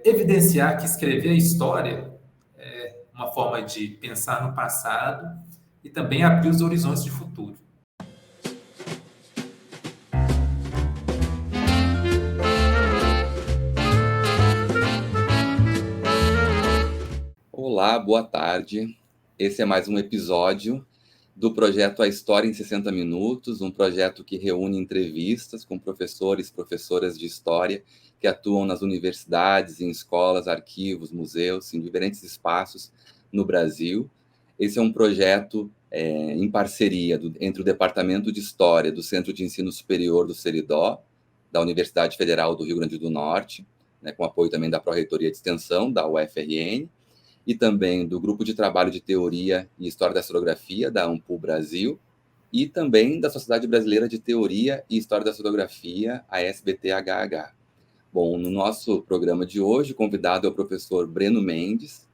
evidenciar que escrever a história é uma forma de pensar no passado e também abrir os horizontes de futuro. Olá, boa tarde. Esse é mais um episódio do projeto A História em 60 Minutos, um projeto que reúne entrevistas com professores e professoras de história que atuam nas universidades, em escolas, arquivos, museus, em diferentes espaços no Brasil. Esse é um projeto em parceria entre o Departamento de História do Centro de Ensino Superior do Seridó, da Universidade Federal do Rio Grande do Norte, com apoio também da Pró-Reitoria de Extensão, da UFRN, e também do Grupo de Trabalho de Teoria e História da Historiografia, da Ampul Brasil, e também da Sociedade Brasileira de Teoria e História da Historiografia, a SBTHH. Bom, no nosso programa de hoje, o convidado é o professor Breno Mendes,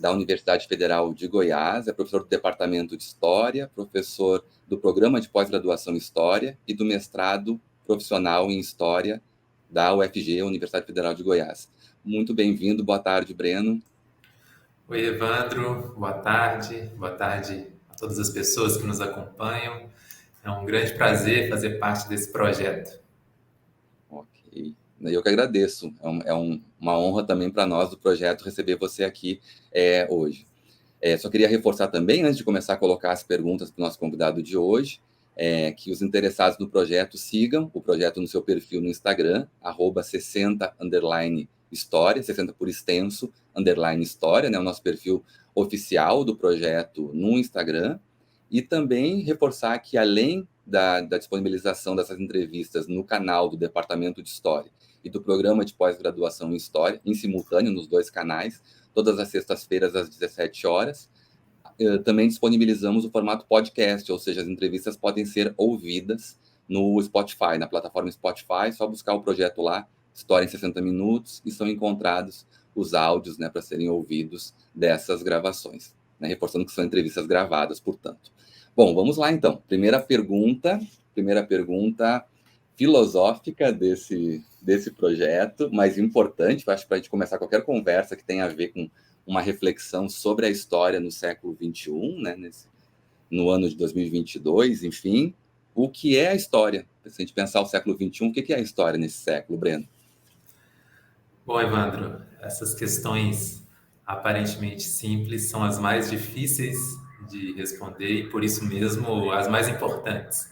da Universidade Federal de Goiás, é professor do Departamento de História, professor do Programa de Pós-Graduação em História e do mestrado profissional em História da UFG, Universidade Federal de Goiás. Muito bem-vindo, boa tarde, Breno. Oi, Evandro, boa tarde a todas as pessoas que nos acompanham. É um grande prazer fazer parte desse projeto. Ok, eu que agradeço, uma honra também para nós do projeto receber você aqui hoje. Só queria reforçar também, antes de começar a colocar as perguntas para o nosso convidado de hoje, que os interessados no projeto sigam o projeto no seu perfil no Instagram, @60_história, 60 por extenso, _história, o nosso perfil oficial do projeto no Instagram, e também reforçar que, além da disponibilização dessas entrevistas no canal do Departamento de História e do Programa de Pós-Graduação em História, em simultâneo nos dois canais, todas as sextas-feiras às 17 horas, também disponibilizamos o formato podcast, ou seja, as entrevistas podem ser ouvidas no Spotify, na plataforma Spotify, só buscar o projeto lá, História em 60 Minutos, e são encontrados os áudios para serem ouvidos dessas gravações, reforçando que são entrevistas gravadas, portanto. Bom, vamos lá então. Primeira pergunta filosófica desse projeto, mas importante, acho, para a gente começar qualquer conversa que tenha a ver com uma reflexão sobre a história no século XXI, no ano de 2022, enfim. O que é a história? Se a gente pensar o século XXI, o que é a história nesse século, Breno? Bom, Evandro, essas questões aparentemente simples são as mais difíceis de responder e, por isso mesmo, as mais importantes.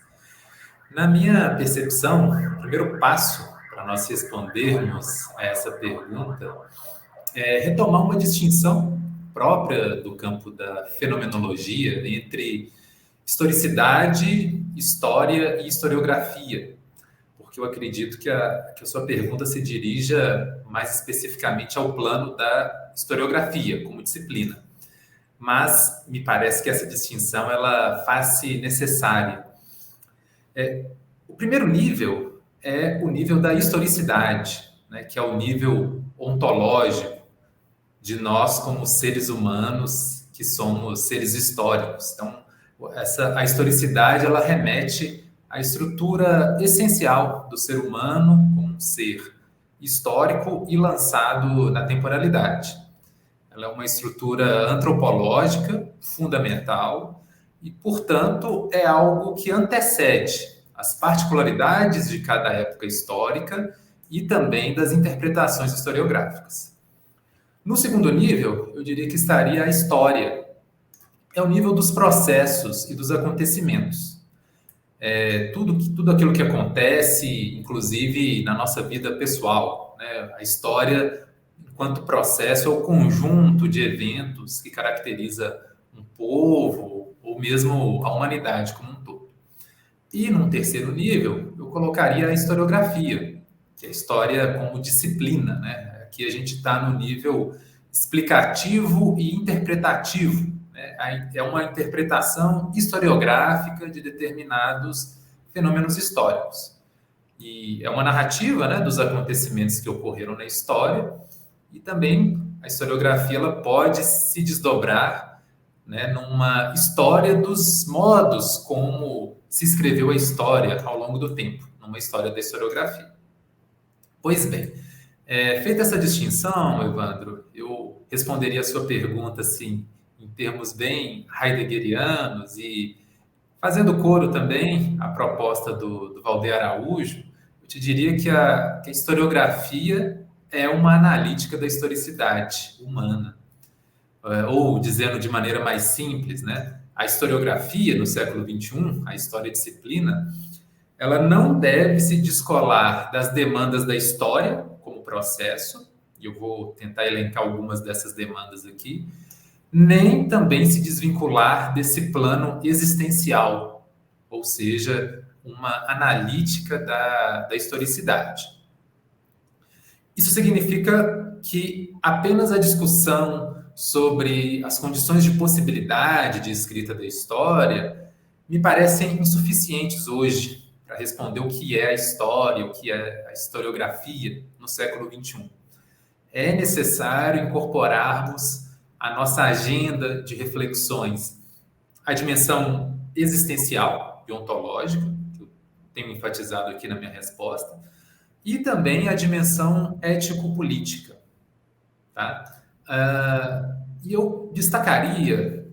Na minha percepção, o primeiro passo para nós respondermos a essa pergunta é retomar uma distinção própria do campo da fenomenologia entre historicidade, história e historiografia, porque eu acredito que a sua pergunta se dirija mais especificamente ao plano da historiografia como disciplina. Mas me parece que essa distinção ela faz-se necessária. O primeiro nível é o nível da historicidade, que é o nível ontológico de nós como seres humanos, que somos seres históricos. Então, a historicidade ela remete à estrutura essencial do ser humano como um ser histórico e lançado na temporalidade. Ela é uma estrutura antropológica fundamental e, portanto, é algo que antecede as particularidades de cada época histórica e também das interpretações historiográficas. No segundo nível, eu diria que estaria a história. É o nível dos processos e dos acontecimentos. Tudo aquilo que acontece, inclusive na nossa vida pessoal. A história, enquanto processo, é o conjunto de eventos que caracteriza um povo ou mesmo a humanidade como um todo. E, num terceiro nível, eu colocaria a historiografia, que é a história como disciplina. Aqui a gente está no nível explicativo e interpretativo. É uma interpretação historiográfica de determinados fenômenos históricos. E é uma narrativa dos acontecimentos que ocorreram na história, e também a historiografia ela pode se desdobrar numa história dos modos como se escreveu a história ao longo do tempo, numa história da historiografia. Pois bem, Feita essa distinção, Evandro, eu responderia a sua pergunta assim, em termos bem heideggerianos e fazendo coro também à proposta do Valdir Araújo. Eu te diria que a historiografia é uma analítica da historicidade humana. Ou dizendo de maneira mais simples, né? A historiografia no século XXI, a história disciplina, ela não deve se descolar das demandas da história como processo, e eu vou tentar elencar algumas dessas demandas aqui, nem também se desvincular desse plano existencial, ou seja, uma analítica da historicidade. Isso significa que apenas a discussão sobre as condições de possibilidade de escrita da história me parecem insuficientes hoje para responder o que é a história, o que é a historiografia no século XXI. É necessário incorporarmos a nossa agenda de reflexões a dimensão existencial e ontológica, que eu tenho enfatizado aqui na minha resposta, e também a dimensão ético-política. Tá? E eu destacaria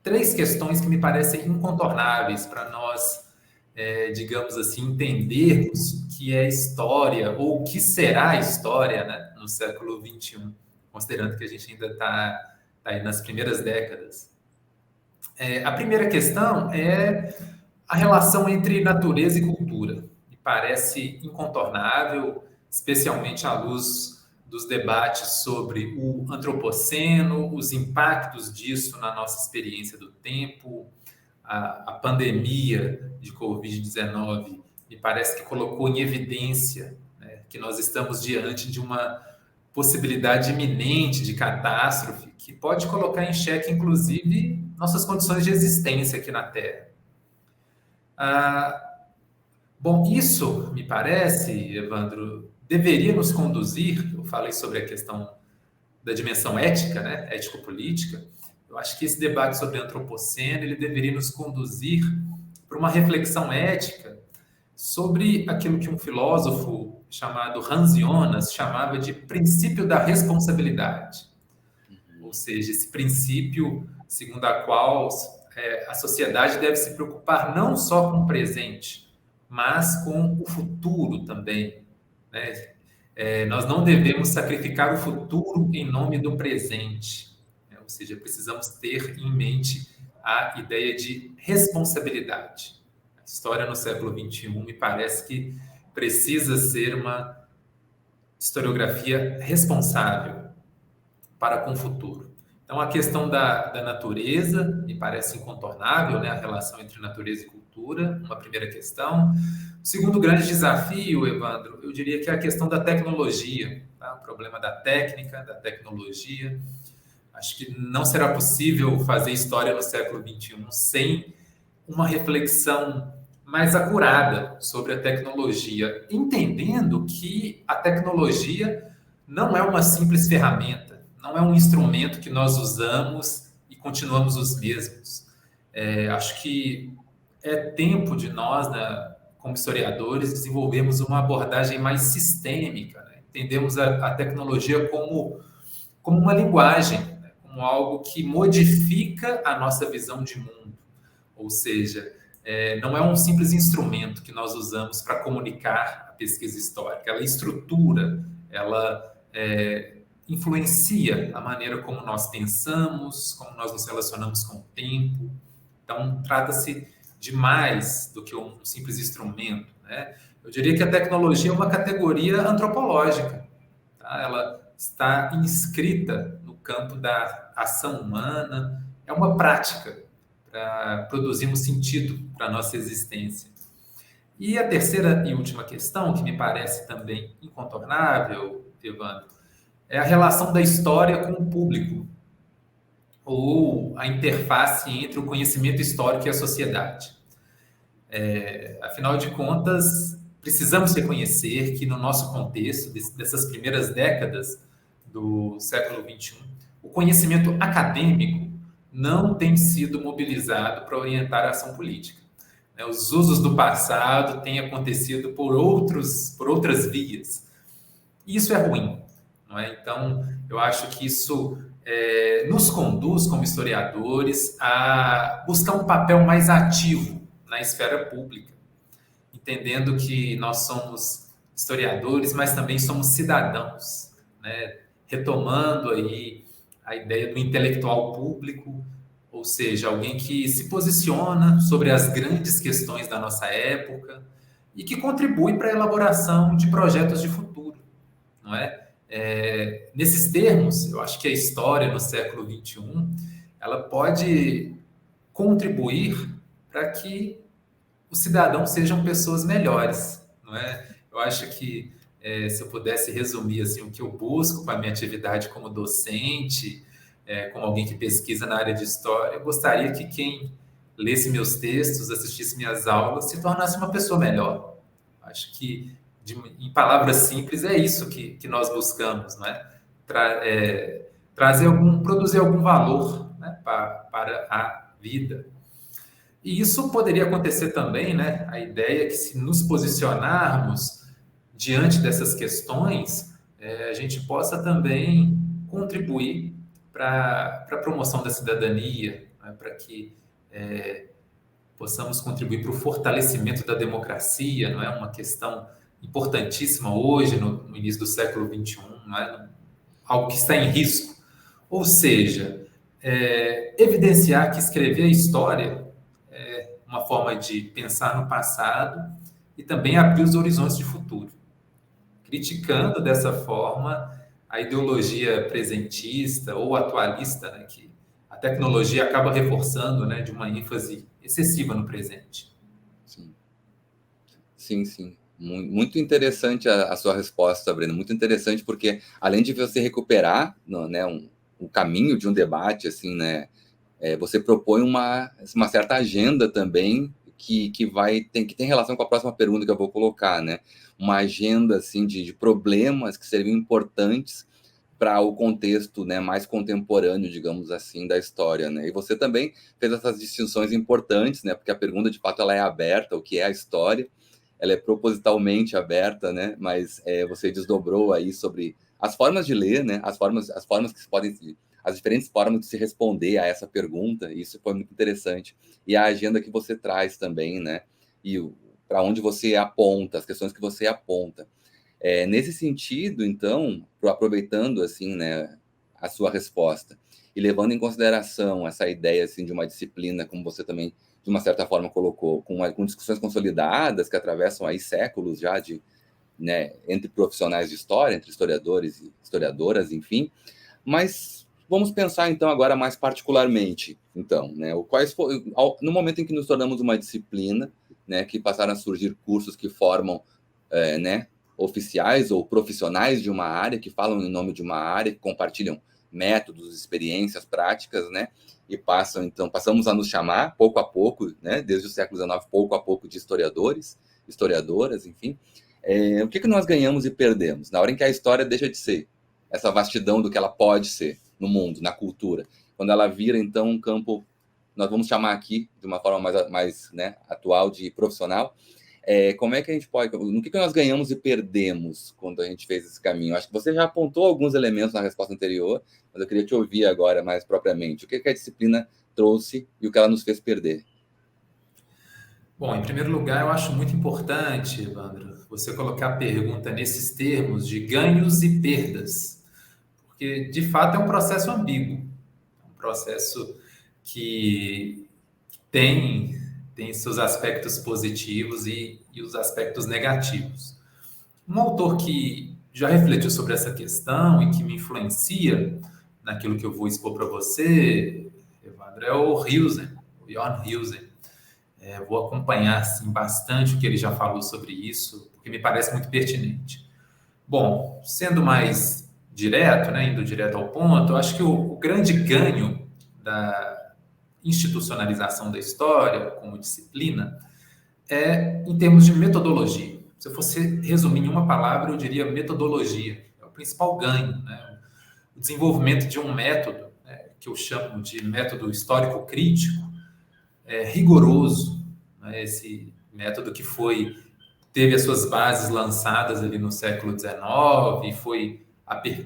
3 questões que me parecem incontornáveis para nós, digamos assim, entendermos o que é história ou o que será a história, né, no século XXI, considerando que a gente ainda está aí nas primeiras décadas. A primeira questão é a relação entre natureza e cultura. Me parece incontornável, especialmente à luz dos debates sobre o antropoceno, os impactos disso na nossa experiência do tempo, a pandemia de Covid-19 me parece que colocou em evidência, né, que nós estamos diante de uma possibilidade iminente de catástrofe que pode colocar em xeque, inclusive, nossas condições de existência aqui na Terra. Bom, isso, me parece, Evandro, deveria nos conduzir, eu falei sobre a questão da dimensão ética, né, ético-política, eu acho que esse debate sobre antropoceno, ele deveria nos conduzir para uma reflexão ética sobre aquilo que um filósofo chamado Hans Jonas chamava de princípio da responsabilidade. Ou seja, esse princípio segundo a qual a sociedade deve se preocupar não só com o presente, mas com o futuro também, né? Nós não devemos sacrificar o futuro em nome do presente, né? Ou seja, precisamos ter em mente a ideia de responsabilidade. A história no século XXI me parece que precisa ser uma historiografia responsável para com o futuro. Então, a questão da natureza me parece incontornável, né? A relação entre natureza e cultura, uma primeira questão. O segundo grande desafio, Evandro, eu diria que é a questão da tecnologia, tá? O problema da técnica, da tecnologia. Acho que não será possível fazer história no século XXI sem uma reflexão mais acurada sobre a tecnologia, entendendo que a tecnologia não é uma simples ferramenta, não é um instrumento que nós usamos e continuamos os mesmos. Acho que é tempo de nós, né, como historiadores, desenvolvermos uma abordagem mais sistêmica, né? Entendemos a tecnologia como uma linguagem, né? Como algo que modifica a nossa visão de mundo. Ou seja, não é um simples instrumento que nós usamos para comunicar a pesquisa histórica. Ela estrutura, ela influencia a maneira como nós pensamos, como nós nos relacionamos com o tempo. Então, trata-se de mais do que um simples instrumento, né? Eu diria que a tecnologia é uma categoria antropológica, tá? Ela está inscrita no campo da ação humana, é uma prática para produzirmos sentido para a nossa existência. E a terceira e última questão, que me parece também incontornável, Evandro, é a relação da história com o público, ou a interface entre o conhecimento histórico e a sociedade. Afinal de contas, precisamos reconhecer que no nosso contexto, dessas primeiras décadas do século XXI, o conhecimento acadêmico não tem sido mobilizado para orientar a ação política. Os usos do passado têm acontecido por outras vias. Isso é ruim, não é? Então, eu acho que isso nos conduz, como historiadores, a buscar um papel mais ativo na esfera pública, entendendo que nós somos historiadores, mas também somos cidadãos, né? Retomando aí a ideia do intelectual público, ou seja, alguém que se posiciona sobre as grandes questões da nossa época e que contribui para a elaboração de projetos de futuro, não é? Nesses termos, eu acho que a história no século XXI, ela pode contribuir para que os cidadãos sejam pessoas melhores, não é? Eu acho que se eu pudesse resumir assim o que eu busco para a minha atividade como docente, como alguém que pesquisa na área de história, eu gostaria que quem lesse meus textos, assistisse minhas aulas, se tornasse uma pessoa melhor. Acho que, em palavras simples, é isso que nós buscamos, não é? Trazer produzir algum valor, né, para a vida. E isso poderia acontecer também, né? A ideia é que se nos posicionarmos diante dessas questões, a gente possa também contribuir para a promoção da cidadania, né? Para que possamos contribuir para o fortalecimento da democracia, não é uma questão importantíssima hoje, no início do século XXI, não é? Algo que está em risco. Ou seja, evidenciar que escrever a história uma forma de pensar no passado e também abrir os horizontes de futuro, criticando dessa forma a ideologia presentista ou atualista, né, que a tecnologia acaba reforçando, né, de uma ênfase excessiva no presente. Sim, sim, sim. Muito interessante a sua resposta, Breno. Muito interessante porque, além de você recuperar, né, um caminho de um debate, assim, né, você propõe uma certa agenda também que tem relação com a próxima pergunta que eu vou colocar, né? Uma agenda assim de problemas que seriam importantes para o contexto, né, mais contemporâneo, digamos assim, da história, né? E você também fez essas distinções importantes, né? Porque a pergunta de fato ela é aberta, o que é a história? Ela é propositalmente aberta, né? Mas você desdobrou aí sobre as formas de ler, né? As formas que se podem as diferentes formas de se responder a essa pergunta, e isso foi muito interessante. E a agenda que você traz também, né? E para onde você aponta, as questões que você aponta. Nesse sentido, então, aproveitando assim, né, a sua resposta e levando em consideração essa ideia assim de uma disciplina, como você também de uma certa forma colocou, com discussões consolidadas que atravessam aí séculos já de, né, entre profissionais de história, entre historiadores e historiadoras, enfim. Mas vamos pensar então agora mais particularmente, então, né, no momento em que nos tornamos uma disciplina, né, que passaram a surgir cursos que formam, né, oficiais ou profissionais de uma área, que falam em nome de uma área, que compartilham métodos, experiências, práticas, né, e passamos a nos chamar, pouco a pouco, né, desde o século XIX, pouco a pouco, de historiadores, historiadoras, enfim. O que nós ganhamos e perdemos? Na hora em que a história deixa de ser essa vastidão do que ela pode ser no mundo, na cultura, quando ela vira, então, um campo, nós vamos chamar aqui, de uma forma mais né, atual, de profissional, como é que a gente pode... No que nós ganhamos e perdemos quando a gente fez esse caminho? Acho que você já apontou alguns elementos na resposta anterior, mas eu queria te ouvir agora mais propriamente. O que a disciplina trouxe e o que ela nos fez perder? Bom, em primeiro lugar, eu acho muito importante, Evandro, você colocar a pergunta nesses termos de ganhos e perdas, porque de fato é um processo ambíguo, é um processo que tem seus aspectos positivos e os aspectos negativos. Um autor que já refletiu sobre essa questão e que me influencia naquilo que eu vou expor para você, Evandro, é o Hilsen, o Jörn Hilsen. Vou acompanhar assim, bastante o que ele já falou sobre isso, porque me parece muito pertinente. Bom, sendo mais direto, né, indo direto ao ponto, eu acho que o grande ganho da institucionalização da história como disciplina em termos de metodologia. Se eu fosse resumir em uma palavra, eu diria metodologia. É o principal ganho, né? O desenvolvimento de um método, né, que eu chamo de método histórico-crítico, rigoroso, né? Esse método que foi teve as suas bases lançadas ali no século XIX e foi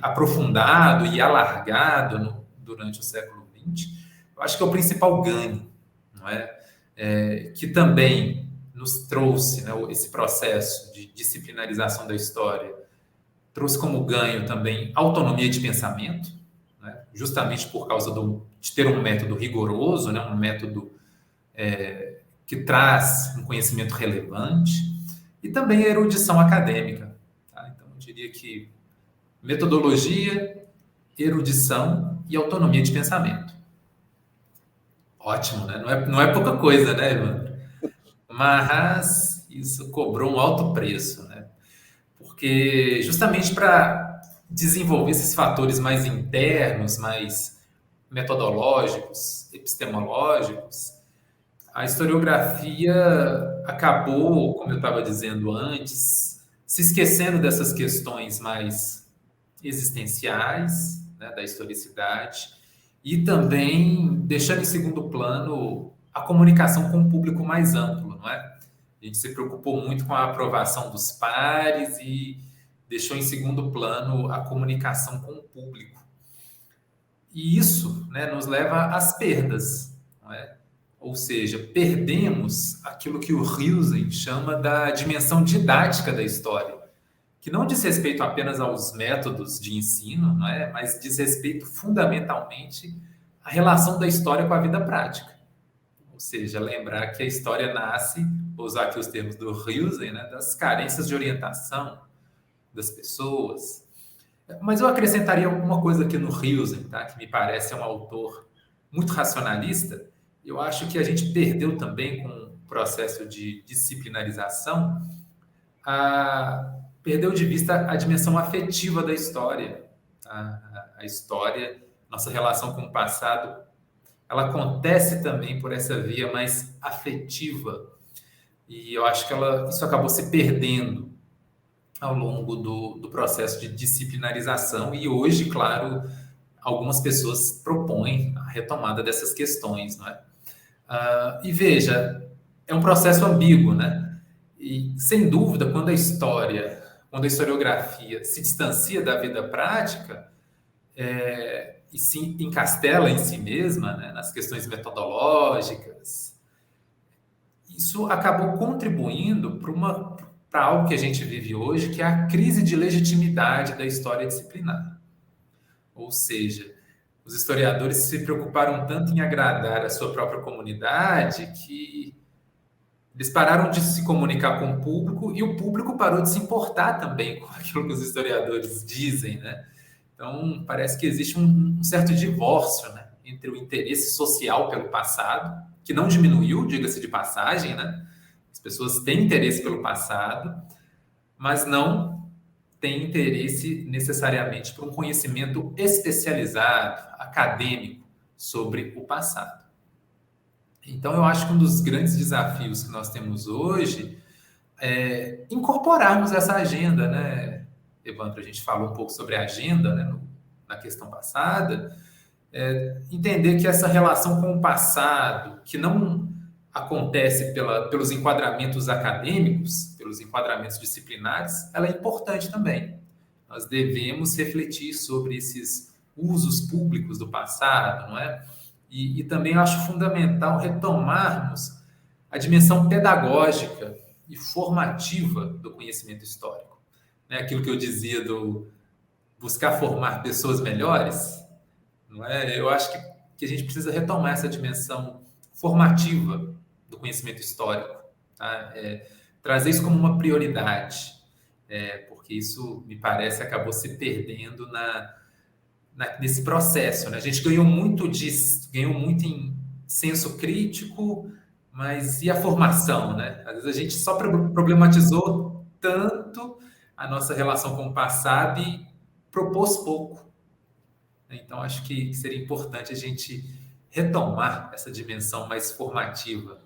aprofundado e alargado durante o século XX, eu acho que é o principal ganho, não é? Que também nos trouxe, né, esse processo de disciplinarização da história, trouxe como ganho também autonomia de pensamento, né, justamente por causa de ter um método rigoroso, né, um método que traz um conhecimento relevante, e também a erudição acadêmica. Tá? Então, eu diria que metodologia, erudição e autonomia de pensamento. Ótimo, né? Não é pouca coisa, né, Evandro? Mas isso cobrou um alto preço, né? Porque justamente para desenvolver esses fatores mais internos, mais metodológicos, epistemológicos, a historiografia acabou, como eu estava dizendo antes, se esquecendo dessas questões mais existenciais, né, da historicidade, e também deixando em segundo plano a comunicação com um público mais amplo, não é? A gente se preocupou muito com a aprovação dos pares e deixou em segundo plano a comunicação com o público. E isso, né, nos leva às perdas, não é? Ou seja, perdemos aquilo que o Hilsen chama da dimensão didática da história, que não diz respeito apenas aos métodos de ensino, não é? Mas diz respeito fundamentalmente à relação da história com a vida prática. Ou seja, lembrar que a história nasce, vou usar aqui os termos do Hilsen, né, das carências de orientação das pessoas. Mas eu acrescentaria alguma coisa aqui no Hilsen, tá? Que me parece um autor muito racionalista. Eu acho que a gente perdeu também com o processo de disciplinarização, perdeu de vista a dimensão afetiva da história. A história, nossa relação com o passado, ela acontece também por essa via mais afetiva. E eu acho que isso acabou se perdendo ao longo do processo de disciplinarização. E hoje, claro, algumas pessoas propõem a retomada dessas questões, não é? E veja, é um processo ambíguo, né? E, sem dúvida, quando a historiografia se distancia da vida prática e se encastela em si mesma, né, nas questões metodológicas, isso acabou contribuindo para algo que a gente vive hoje, que é a crise de legitimidade da história disciplinar. Ou seja, os historiadores se preocuparam tanto em agradar a sua própria comunidade que eles pararam de se comunicar com o público e o público parou de se importar também com aquilo que os historiadores dizem, né? Então, parece que existe um certo divórcio, né, entre o interesse social pelo passado, que não diminuiu, diga-se de passagem, né? As pessoas têm interesse pelo passado, mas não têm interesse necessariamente por um conhecimento especializado, acadêmico, sobre o passado. Então, eu acho que um dos grandes desafios que nós temos hoje é incorporarmos essa agenda, né, Evandro? A gente falou um pouco sobre a agenda, né, na questão passada, entender que essa relação com o passado, que não acontece pelos enquadramentos acadêmicos, pelos enquadramentos disciplinares, ela é importante também. Nós devemos refletir sobre esses usos públicos do passado, não é? E também acho fundamental retomarmos a dimensão pedagógica e formativa do conhecimento histórico. Né? Aquilo que eu dizia do buscar formar pessoas melhores, não é? Eu acho que a gente precisa retomar essa dimensão formativa do conhecimento histórico, tá? Trazer isso como uma prioridade, porque isso, me parece, acabou se perdendo nesse processo, né? A gente ganhou muito em senso crítico, mas e a formação, né? Às vezes a gente só problematizou tanto a nossa relação com o passado e propôs pouco. Então, acho que seria importante a gente retomar essa dimensão mais formativa.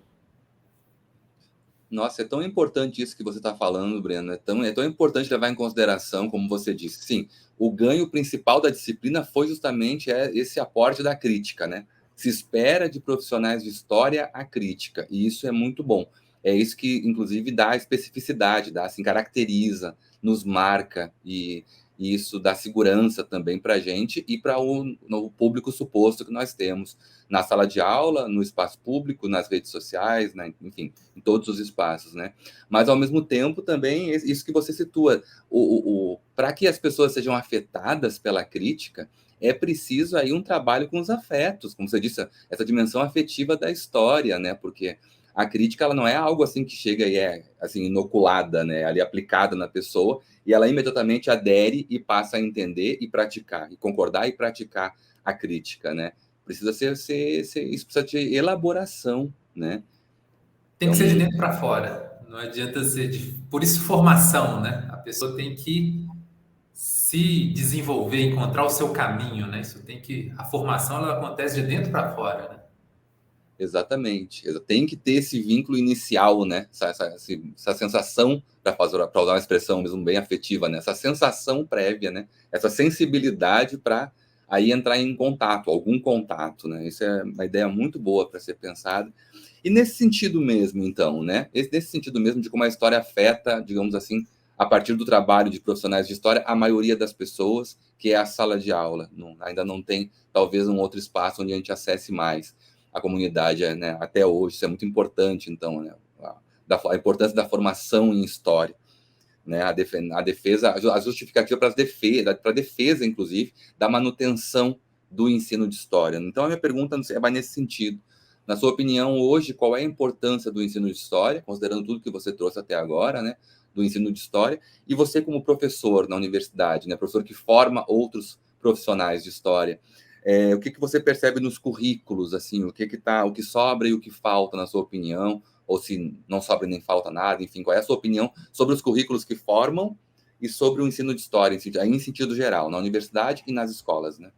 Nossa, é tão importante isso que você está falando, Breno. É tão importante levar em consideração, como você disse. Sim, o ganho principal da disciplina foi justamente esse aporte da crítica, né? Se espera de profissionais de história a crítica, e isso é muito bom. É isso que, inclusive, dá especificidade, dá, assim, caracteriza, nos marca, e isso dá segurança também para a gente e para o público suposto que nós temos na sala de aula, no espaço público, nas redes sociais, né? Enfim, em todos os espaços, né? Mas, ao mesmo tempo, também, isso que você situa, para que as pessoas sejam afetadas pela crítica, é preciso aí um trabalho com os afetos, como você disse, essa dimensão afetiva da história, né? Porque a crítica, ela não é algo assim que chega e é assim inoculada, né? Ali aplicada na pessoa, e ela imediatamente adere e passa a entender e praticar, e concordar e praticar a crítica, né? Precisa isso precisa de elaboração, né? Tem que ser de dentro para fora. Não adianta ser por isso formação, né? A pessoa tem que se desenvolver, encontrar o seu caminho, né? Isso tem que a formação ela acontece de dentro para fora, né? Exatamente. Tem que ter esse vínculo inicial, né? Essa sensação, para usar uma expressão mesmo bem afetiva, né? Essa sensação prévia, né? Essa sensibilidade para aí entrar em contato, algum contato, né? Isso é uma ideia muito boa para ser pensada. E nesse sentido mesmo, então, né? Nesse sentido mesmo de como a história afeta, digamos assim, a partir do trabalho de profissionais de história, a maioria das pessoas, que é a sala de aula. Ainda não tem, talvez, um outro espaço onde a gente acesse mais a comunidade, né? Até hoje. Isso é muito importante, então, né? A importância da formação em história, né? A defesa, a justificativa para a defesa, inclusive, da manutenção do ensino de história. Então, a minha pergunta vai nesse sentido. Na sua opinião, hoje, qual é a importância do ensino de história, considerando tudo que você trouxe até agora, né? Do ensino de história, e você como professor na universidade, né? Professor que forma outros profissionais de história, o que você percebe nos currículos, assim, o que sobra e o que falta, na sua opinião, ou se não sobra nem falta nada, enfim, qual é a sua opinião sobre os currículos que formam e sobre o ensino de história, em sentido geral, na universidade e nas escolas, né?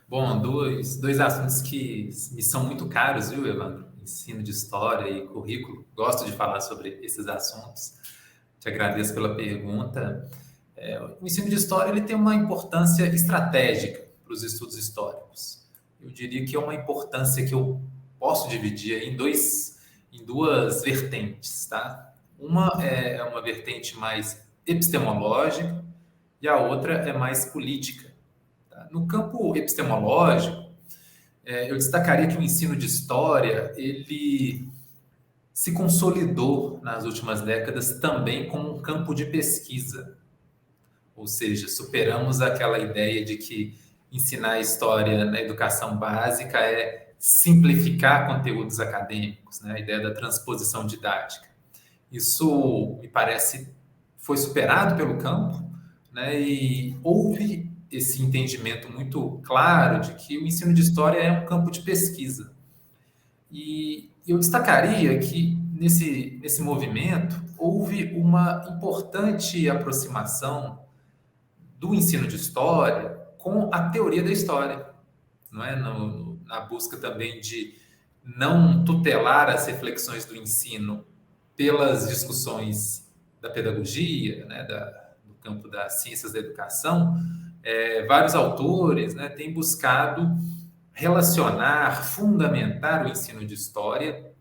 Bom, dois assuntos que me são muito caros, viu, Evandro? Ensino de história e currículo. Gosto de falar sobre esses assuntos. Te agradeço pela pergunta. O ensino de história ele tem uma importância estratégica para os estudos históricos. Eu diria que é uma importância que eu posso dividir em duas vertentes, tá? Uma é uma vertente mais epistemológica e a outra é mais política. Tá? No campo epistemológico, eu destacaria que o ensino de história ele se consolidou nas últimas décadas também como um campo de pesquisa. Ou seja, superamos aquela ideia de que ensinar história na educação básica é simplificar conteúdos acadêmicos, né? A ideia da transposição didática. Isso, me parece, foi superado pelo campo, né? E houve esse entendimento muito claro de que o ensino de história é um campo de pesquisa. E eu destacaria que nesse movimento houve uma importante aproximação do ensino de história com a teoria da história, não é? Na busca também de não tutelar as reflexões do ensino pelas discussões da pedagogia, né, do campo das ciências da educação, vários autores, né, têm buscado relacionar, fundamentar o ensino de história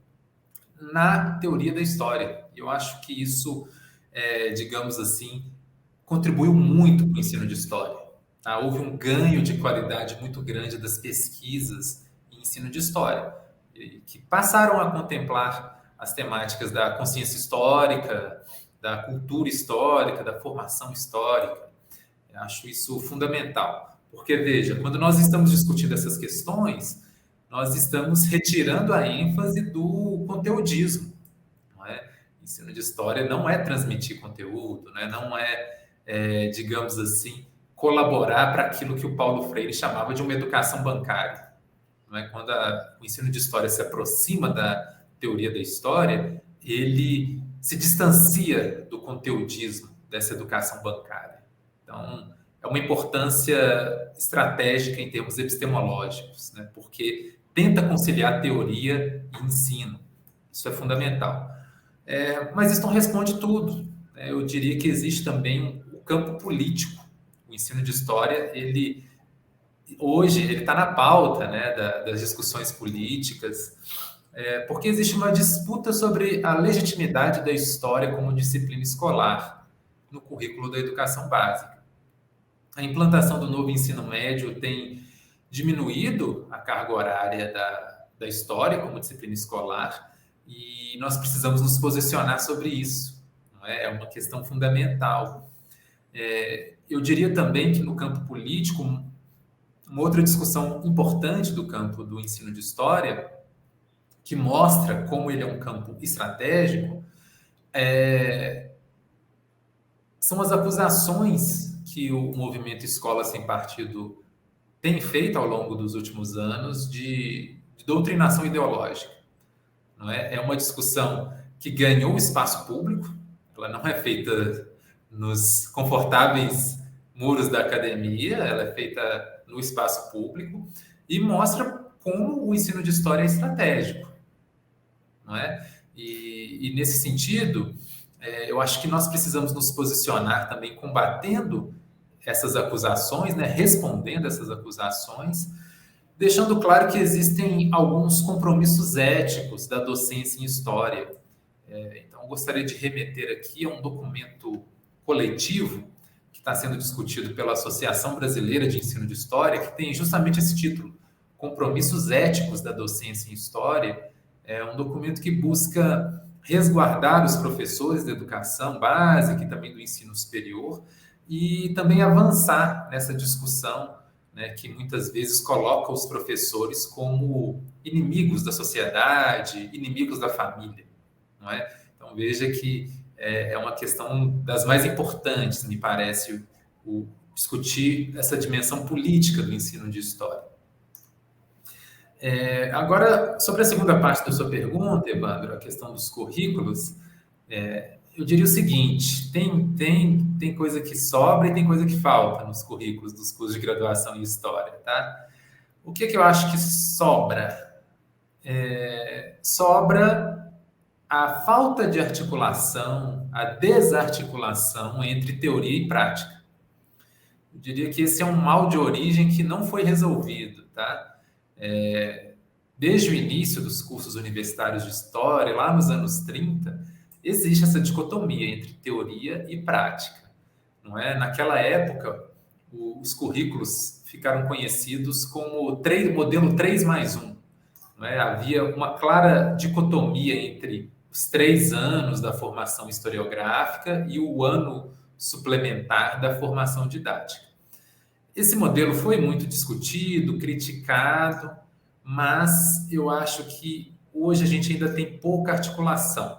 na teoria da história. E eu acho que isso, digamos assim, contribuiu muito para o ensino de história. Tá? Houve um ganho de qualidade muito grande das pesquisas em ensino de história, que passaram a contemplar as temáticas da consciência histórica, da cultura histórica, da formação histórica. Eu acho isso fundamental, porque, veja, quando nós estamos discutindo essas questões, nós estamos retirando a ênfase do conteudismo. Não é? Ensino de história não é transmitir conteúdo, né? Não digamos assim, colaborar para aquilo que o Paulo Freire chamava de uma educação bancária. Não é? Quando o ensino de história se aproxima da teoria da história, ele se distancia do conteudismo dessa educação bancária. Então, é uma importância estratégica em termos epistemológicos, né? Porque tenta conciliar teoria e ensino. Isso é fundamental. Mas isso não responde tudo. Eu diria que existe também o campo político. O ensino de história, hoje, ele está na pauta, né, das discussões políticas. porque existe uma disputa sobre a legitimidade da história como disciplina escolar no currículo da educação básica. A implantação do novo ensino médio tem diminuído a carga horária da história como disciplina escolar e nós precisamos nos posicionar sobre isso. Não é? É uma questão fundamental. Eu diria também que no campo político, uma outra discussão importante do campo do ensino de história, que mostra como ele é um campo estratégico, são as acusações que o movimento Escola Sem Partido tem feito ao longo dos últimos anos de doutrinação ideológica. Não é? É uma discussão que ganhou espaço público, ela não é feita nos confortáveis muros da academia, ela é feita no espaço público e mostra como o ensino de história é estratégico. Não é? E nesse sentido, eu acho que nós precisamos nos posicionar também combatendo essas acusações, né, respondendo essas acusações, deixando claro que existem alguns compromissos éticos da docência em história. Então, eu gostaria de remeter aqui a um documento coletivo que está sendo discutido pela Associação Brasileira de Ensino de História, que tem justamente esse título, Compromissos Éticos da Docência em História. É um documento que busca resguardar os professores da educação básica e também do ensino superior e também avançar nessa discussão, né, que muitas vezes coloca os professores como inimigos da sociedade, inimigos da família, não é? Então veja que é uma questão das mais importantes, me parece, discutir essa dimensão política do ensino de história. Agora, sobre a segunda parte da sua pergunta, Evandro, a questão dos currículos, eu diria o seguinte, tem coisa que sobra e tem coisa que falta nos currículos dos cursos de graduação em História, tá? O que eu acho que sobra? Sobra a falta de articulação, a desarticulação entre teoria e prática. Eu diria que esse é um mal de origem que não foi resolvido, tá? Desde o início dos cursos universitários de História, lá nos anos 30, existe essa dicotomia entre teoria e prática, não é? Naquela época, os currículos ficaram conhecidos como modelo 3+1. Não é? Havia uma clara dicotomia entre os 3 anos da formação historiográfica e o ano suplementar da formação didática. Esse modelo foi muito discutido, criticado, mas eu acho que hoje a gente ainda tem pouca articulação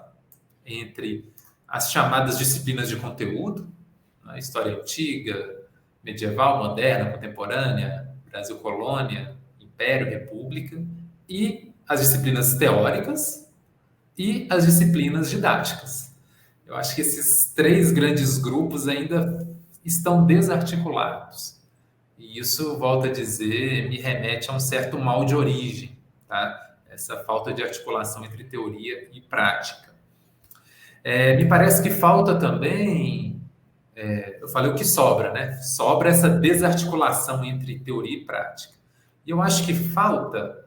entre as chamadas disciplinas de conteúdo, né, história antiga, medieval, moderna, contemporânea, Brasil colônia, Império, República, e as disciplinas teóricas e as disciplinas didáticas. Eu acho que esses 3 grandes grupos ainda estão desarticulados. E isso, volto a dizer, me remete a um certo mal de origem, tá? Essa falta de articulação entre teoria e prática. Me parece que falta também, eu falei o que sobra, né? Sobra essa desarticulação entre teoria e prática. E eu acho que falta,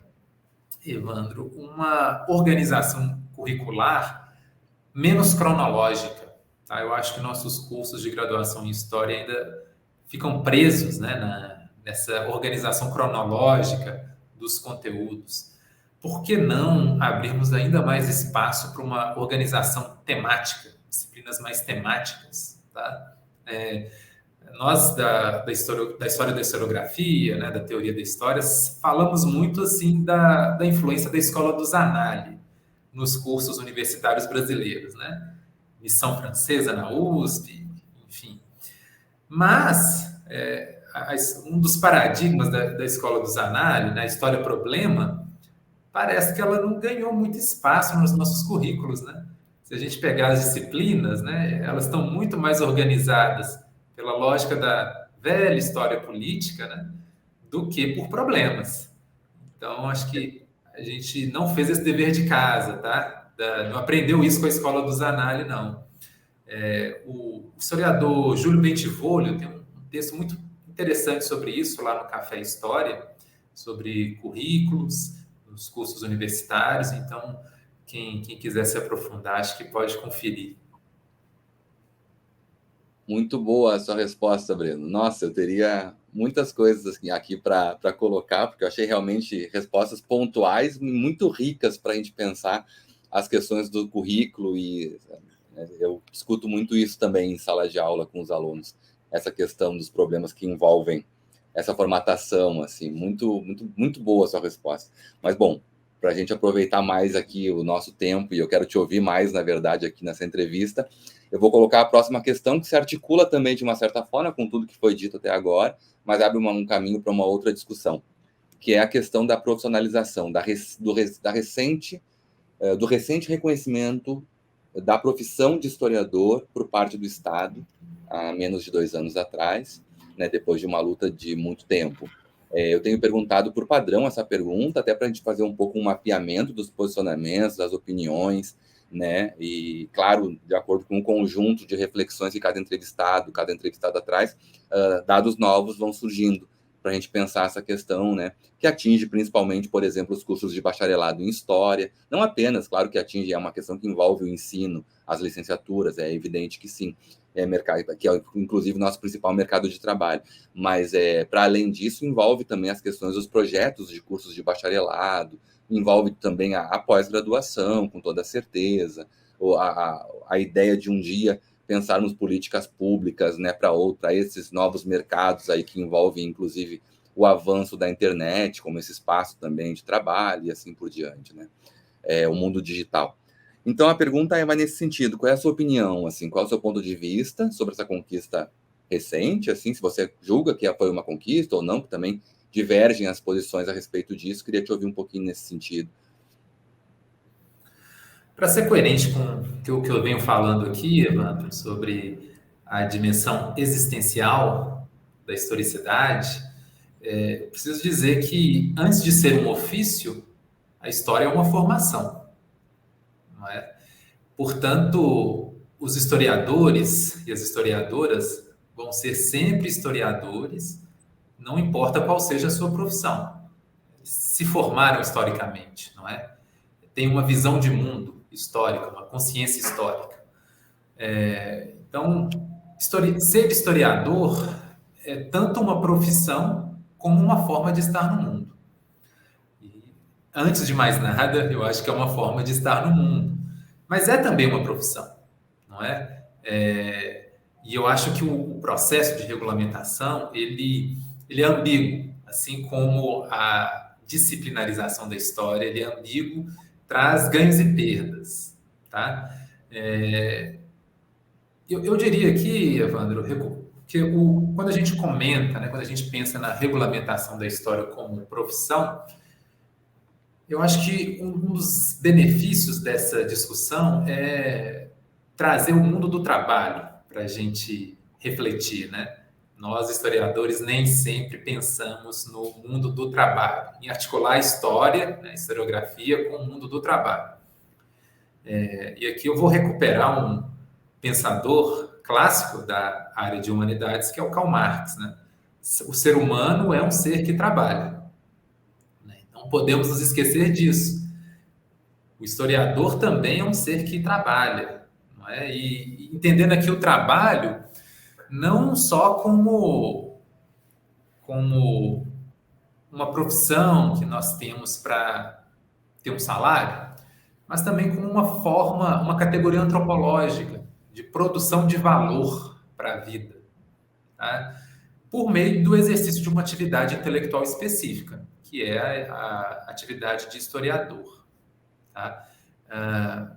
Evandro, uma organização curricular menos cronológica. Tá? Eu acho que nossos cursos de graduação em História ainda ficam presos, né, nessa organização cronológica dos conteúdos. Por que não abrirmos ainda mais espaço para uma organização temática, disciplinas mais temáticas? Tá? Nós, da história da historiografia, né, da teoria da história, falamos muito assim da influência da escola do Zanalli nos cursos universitários brasileiros, né? Missão francesa na USP, enfim. Mas um dos paradigmas da escola do Zanalli, na história-problema, parece que ela não ganhou muito espaço nos nossos currículos, né? Se a gente pegar as disciplinas, né, elas estão muito mais organizadas pela lógica da velha história política, né, do que por problemas. Então, acho que a gente não fez esse dever de casa, tá? Não aprendeu isso com a escola do Zanalli, não. O historiador Júlio Bentivoglio tem um texto muito interessante sobre isso lá no Café História, sobre currículos, nos cursos universitários, então quem quiser se aprofundar, acho que pode conferir. Muito boa a sua resposta, Breno. Nossa, eu teria muitas coisas aqui para colocar, porque eu achei realmente respostas pontuais e muito ricas para a gente pensar as questões do currículo, e eu escuto muito isso também em sala de aula com os alunos, essa questão dos problemas que envolvem essa formatação, assim, muito boa a sua resposta. Mas, bom, para a gente aproveitar mais aqui o nosso tempo, e eu quero te ouvir mais, na verdade, aqui nessa entrevista, eu vou colocar a próxima questão, que se articula também de uma certa forma com tudo que foi dito até agora, mas abre um caminho para uma outra discussão, que é a questão da profissionalização, do recente reconhecimento da profissão de historiador por parte do Estado, há menos de 2 anos atrás, né, depois de uma luta de muito tempo. Eu tenho perguntado por padrão essa pergunta, até para a gente fazer um pouco um mapeamento dos posicionamentos, das opiniões, né? E, claro, de acordo com um conjunto de reflexões que cada entrevistado traz, dados novos vão surgindo para a gente pensar essa questão, né? Que atinge principalmente, por exemplo, os cursos de bacharelado em História. Não apenas, claro que atinge, é uma questão que envolve o ensino, as licenciaturas, é evidente que sim, mercado, que é inclusive o nosso principal mercado de trabalho. Mas, para além disso, envolve também as questões dos projetos de cursos de bacharelado, envolve também a pós-graduação, com toda certeza, ou a ideia de um dia pensarmos políticas públicas, né, para esses novos mercados aí que envolvem, inclusive, o avanço da internet, como esse espaço também de trabalho e assim por diante, né? O mundo digital. Então, a pergunta vai nesse sentido. Qual é a sua opinião, assim, qual é o seu ponto de vista sobre essa conquista recente, assim, se você julga que foi uma conquista ou não, que também divergem as posições a respeito disso. Queria te ouvir um pouquinho nesse sentido. Para ser coerente com o que eu venho falando aqui, Evandro, sobre a dimensão existencial da historicidade, preciso dizer que, antes de ser um ofício, a história é uma formação, não é? Portanto, os historiadores e as historiadoras vão ser sempre historiadores, não importa qual seja a sua profissão. Se formaram historicamente, não é? Tem uma visão de mundo histórica, uma consciência histórica. Então, ser historiador é tanto uma profissão como uma forma de estar no mundo. E, antes de mais nada, eu acho que é uma forma de estar no mundo. Mas é também uma profissão, não é? E eu acho que o processo de regulamentação, ele é ambíguo, assim como a disciplinarização da história, ele é ambíguo, traz ganhos e perdas, tá? Eu diria aqui, Evandro, que quando a gente comenta, né, quando a gente pensa na regulamentação da história como profissão, eu acho que um dos benefícios dessa discussão é trazer o mundo do trabalho para a gente refletir, né? Nós, historiadores, nem sempre pensamos no mundo do trabalho, em articular a história, né, a historiografia, com o mundo do trabalho. E aqui eu vou recuperar um pensador clássico da área de humanidades, que é o Karl Marx, né? O ser humano é um ser que trabalha. Não podemos nos esquecer disso. O historiador também é um ser que trabalha, não é? E entendendo aqui o trabalho não só como uma profissão que nós temos para ter um salário, mas também como uma forma, uma categoria antropológica de produção de valor para a vida, tá? Por meio do exercício de uma atividade intelectual específica, que é a atividade de historiador, tá?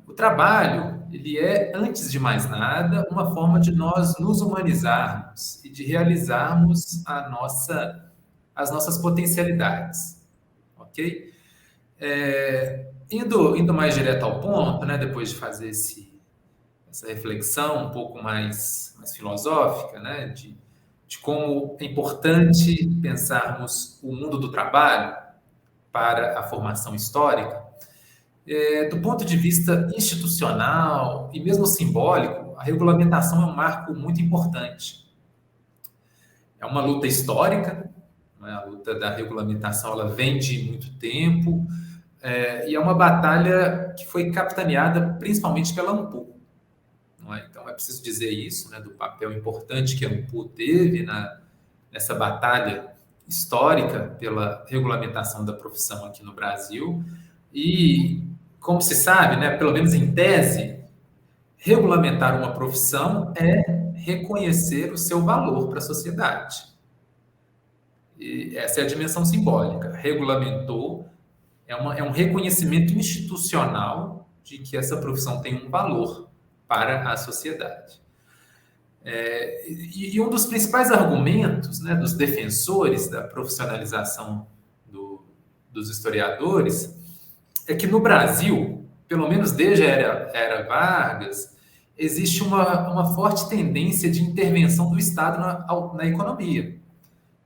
O trabalho, ele é, antes de mais nada, uma forma de nós nos humanizarmos e de realizarmos as nossas potencialidades, ok? Indo mais direto ao ponto, né, depois de fazer essa reflexão um pouco mais filosófica, né, de como é importante pensarmos o mundo do trabalho para a formação histórica, do ponto de vista institucional e mesmo simbólico, a regulamentação é um marco muito importante. É uma luta histórica, né? A luta da regulamentação ela vem de muito tempo. e é uma batalha que foi capitaneada principalmente pela ANPU. Não é? Então, é preciso dizer isso, né, do papel importante que a ANPU teve nessa batalha histórica pela regulamentação da profissão aqui no Brasil. E, como se sabe, né, pelo menos em tese, regulamentar uma profissão é reconhecer o seu valor para a sociedade. E essa é a dimensão simbólica. Regulamentou, é um reconhecimento institucional de que essa profissão tem um valor para a sociedade. E um dos principais argumentos, né, dos defensores da profissionalização dos historiadores é que no Brasil, pelo menos desde a era Vargas, existe uma forte tendência de intervenção do Estado na economia,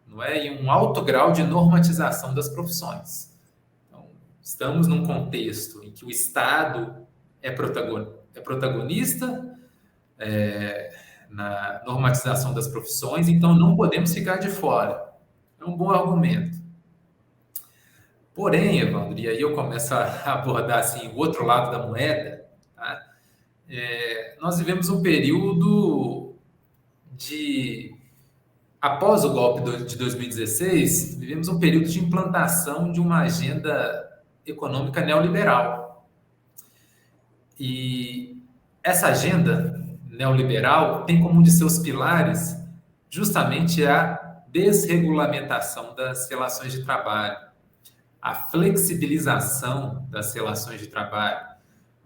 não é? E um alto grau de normatização das profissões. Então, estamos num contexto em que o Estado é protagonista na normatização das profissões, então não podemos ficar de fora. É um bom argumento. Porém, Evandro, e aí eu começo a abordar assim, o outro lado da moeda, tá? Nós vivemos um período após o golpe de 2016, vivemos um período de implantação de uma agenda econômica neoliberal. E essa agenda neoliberal tem como um de seus pilares justamente a desregulamentação das relações de trabalho, a flexibilização das relações de trabalho,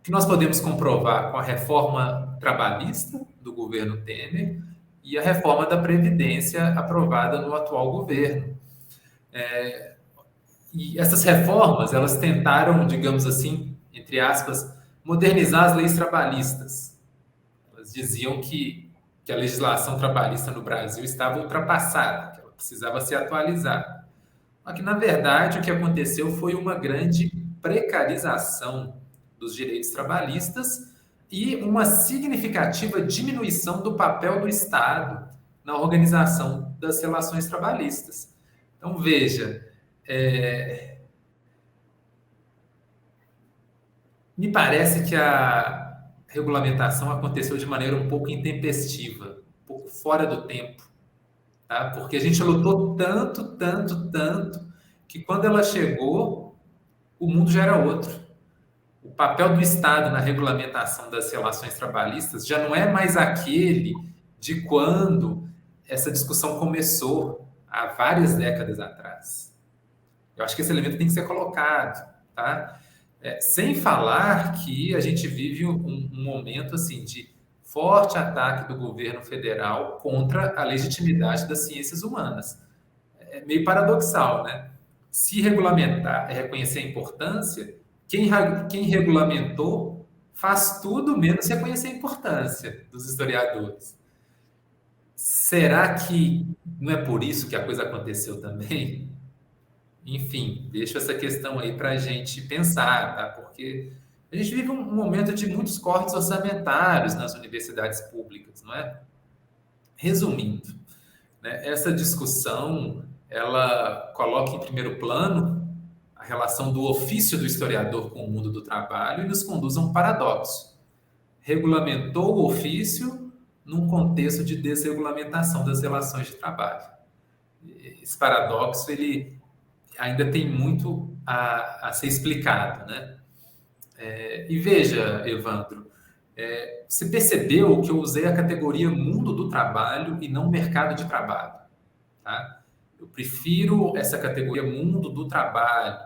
que nós podemos comprovar com a reforma trabalhista do governo Temer e a reforma da Previdência aprovada no atual governo. E essas reformas, elas tentaram, digamos assim, entre aspas, modernizar as leis trabalhistas. Elas diziam que a legislação trabalhista no Brasil estava ultrapassada, que ela precisava ser atualizada. Mas que, na verdade, o que aconteceu foi uma grande precarização dos direitos trabalhistas e uma significativa diminuição do papel do Estado na organização das relações trabalhistas. Então, veja, me parece que a regulamentação aconteceu de maneira um pouco intempestiva, um pouco fora do tempo, tá? Porque a gente lutou tanto, que quando ela chegou, o mundo já era outro. O papel do Estado na regulamentação das relações trabalhistas já não é mais aquele de quando essa discussão começou, há várias décadas atrás. Eu acho que esse elemento tem que ser colocado, tá? Sem falar que a gente vive um momento assim de forte ataque do governo federal contra a legitimidade das ciências humanas. É meio paradoxal, né? Se regulamentar é reconhecer a importância, quem regulamentou faz tudo menos reconhecer a importância dos historiadores. Será que não é por isso que a coisa aconteceu também? Enfim, deixo essa questão aí para a gente pensar, tá? Porque a gente vive um momento de muitos cortes orçamentários nas universidades públicas, não é? Resumindo, né, essa discussão, ela coloca em primeiro plano a relação do ofício do historiador com o mundo do trabalho e nos conduz a um paradoxo. Regulamentou o ofício num contexto de desregulamentação das relações de trabalho. Esse paradoxo, ele ainda tem muito a ser explicado, né? E veja, Evandro, você percebeu que eu usei a categoria mundo do trabalho e não mercado de trabalho, tá? Eu prefiro essa categoria mundo do trabalho,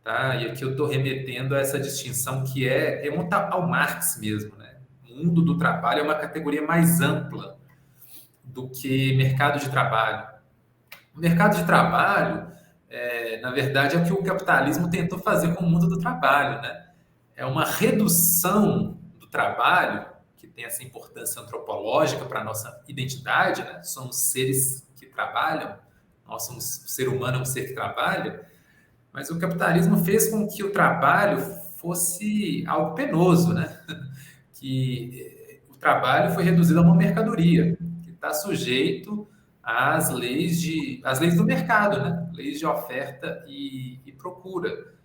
tá? E aqui eu estou remetendo a essa distinção que remonta ao Marx mesmo, né? Mundo do trabalho é uma categoria mais ampla do que mercado de trabalho. O mercado de trabalho, na verdade, é o que o capitalismo tentou fazer com o mundo do trabalho, né? É uma redução do trabalho, que tem essa importância antropológica para a nossa identidade, né? Somos seres que trabalham, o ser humano é um ser que trabalha, mas o capitalismo fez com que o trabalho fosse algo penoso, né? Que o trabalho foi reduzido a uma mercadoria, que está sujeito às leis do mercado, né? Leis de oferta e procura.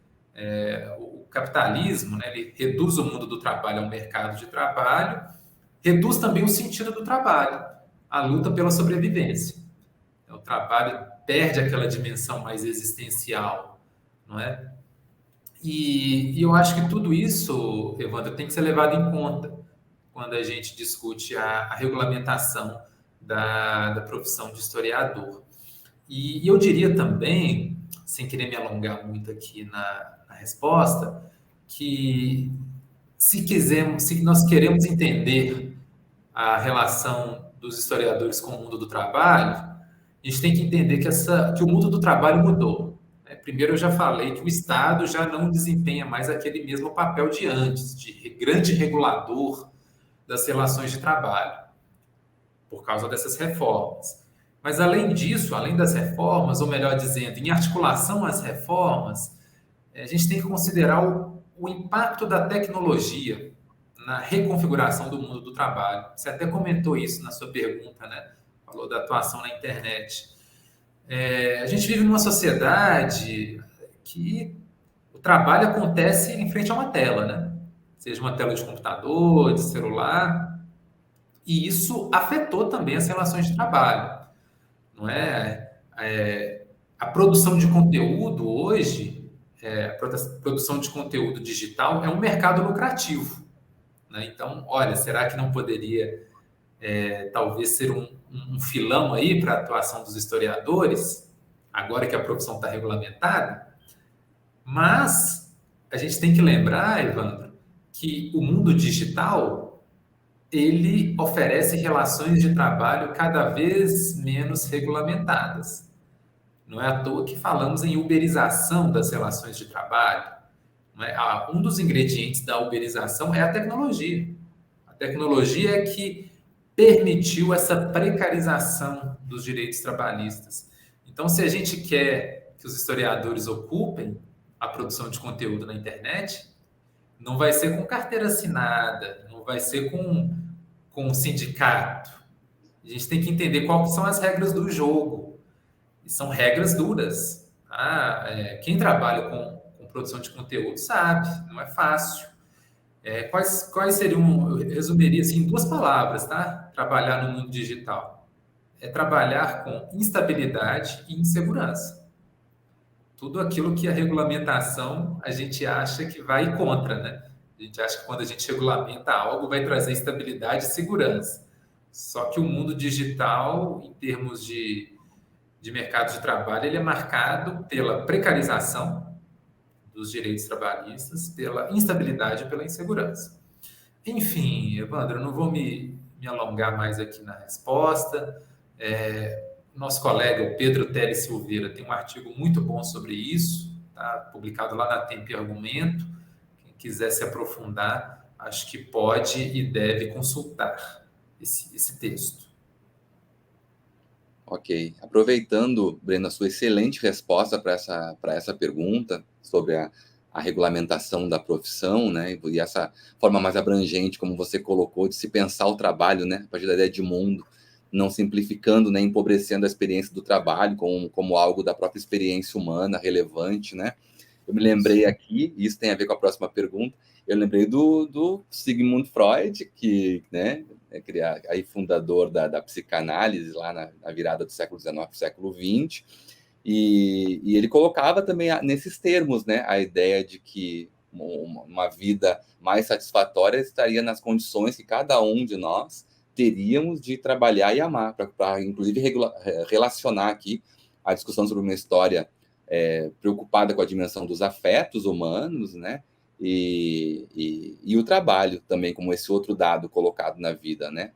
O capitalismo, né, ele reduz o mundo do trabalho ao mercado de trabalho, reduz também o sentido do trabalho, a luta pela sobrevivência. O trabalho perde aquela dimensão mais existencial, não é? E eu acho que tudo isso, Evandro, tem que ser levado em conta quando a gente discute a regulamentação da profissão de historiador. E eu diria também, sem querer me alongar muito aqui na resposta, que se nós queremos entender a relação dos historiadores com o mundo do trabalho, a gente tem que entender que o mundo do trabalho mudou. Né? Primeiro, eu já falei que o Estado já não desempenha mais aquele mesmo papel de antes, de grande regulador das relações de trabalho, por causa dessas reformas. Mas, além disso, além das reformas, ou melhor dizendo, em articulação às reformas, a gente tem que considerar o impacto da tecnologia na reconfiguração do mundo do trabalho. Você até comentou isso na sua pergunta, né? Falou da atuação na internet. A gente vive numa sociedade que o trabalho acontece em frente a uma tela, né? Seja uma tela de computador, de celular, e isso afetou também as relações de trabalho, não é? A produção de conteúdo hoje, a produção de conteúdo digital é um mercado lucrativo, né? Então, olha, será que não poderia talvez ser um filão aí para a atuação dos historiadores, agora que a profissão está regulamentada? Mas a gente tem que lembrar, Evandro, que o mundo digital ele oferece relações de trabalho cada vez menos regulamentadas. Não é à toa que falamos em uberização das relações de trabalho. Não é? Um dos ingredientes da uberização é a tecnologia. A tecnologia é que permitiu essa precarização dos direitos trabalhistas. Então, se a gente quer que os historiadores ocupem a produção de conteúdo na internet, não vai ser com carteira assinada, não vai ser com um sindicato. A gente tem que entender quais são as regras do jogo. E são regras duras. Tá? Quem trabalha com produção de conteúdo sabe, não é fácil. Quais seriam, eu resumiria assim, em 2 palavras, tá? Trabalhar no mundo digital. É trabalhar com instabilidade e insegurança. Tudo aquilo que a regulamentação a gente acha que vai contra, né? A gente acha que quando a gente regulamenta algo vai trazer estabilidade e segurança. Só que o mundo digital, em termos de mercado de trabalho, ele é marcado pela precarização dos direitos trabalhistas, pela instabilidade e pela insegurança. Enfim, Evandro, eu não vou me alongar mais aqui na resposta. Nosso colega, o Pedro Teles Silveira, tem um artigo muito bom sobre isso, tá? Publicado lá na Tempo e Argumento. Quem quiser se aprofundar, acho que pode e deve consultar esse texto. Ok. Aproveitando, Breno, a sua excelente resposta para essa pergunta sobre a regulamentação da profissão, né? E essa forma mais abrangente, como você colocou, de se pensar o trabalho, né? A partir da ideia de mundo, não simplificando, né? Empobrecendo a experiência do trabalho como algo da própria experiência humana, relevante, né? Eu me lembrei aqui, e isso tem a ver com a próxima pergunta, eu lembrei do Sigmund Freud, que, né, aí fundador da psicanálise lá na virada do século XIX para o século XX, e ele colocava também nesses termos, né, a ideia de que uma vida mais satisfatória estaria nas condições que cada um de nós teríamos de trabalhar e amar, para inclusive relacionar aqui a discussão sobre uma história preocupada com a dimensão dos afetos humanos, né? E o trabalho também, como esse outro dado colocado na vida, né?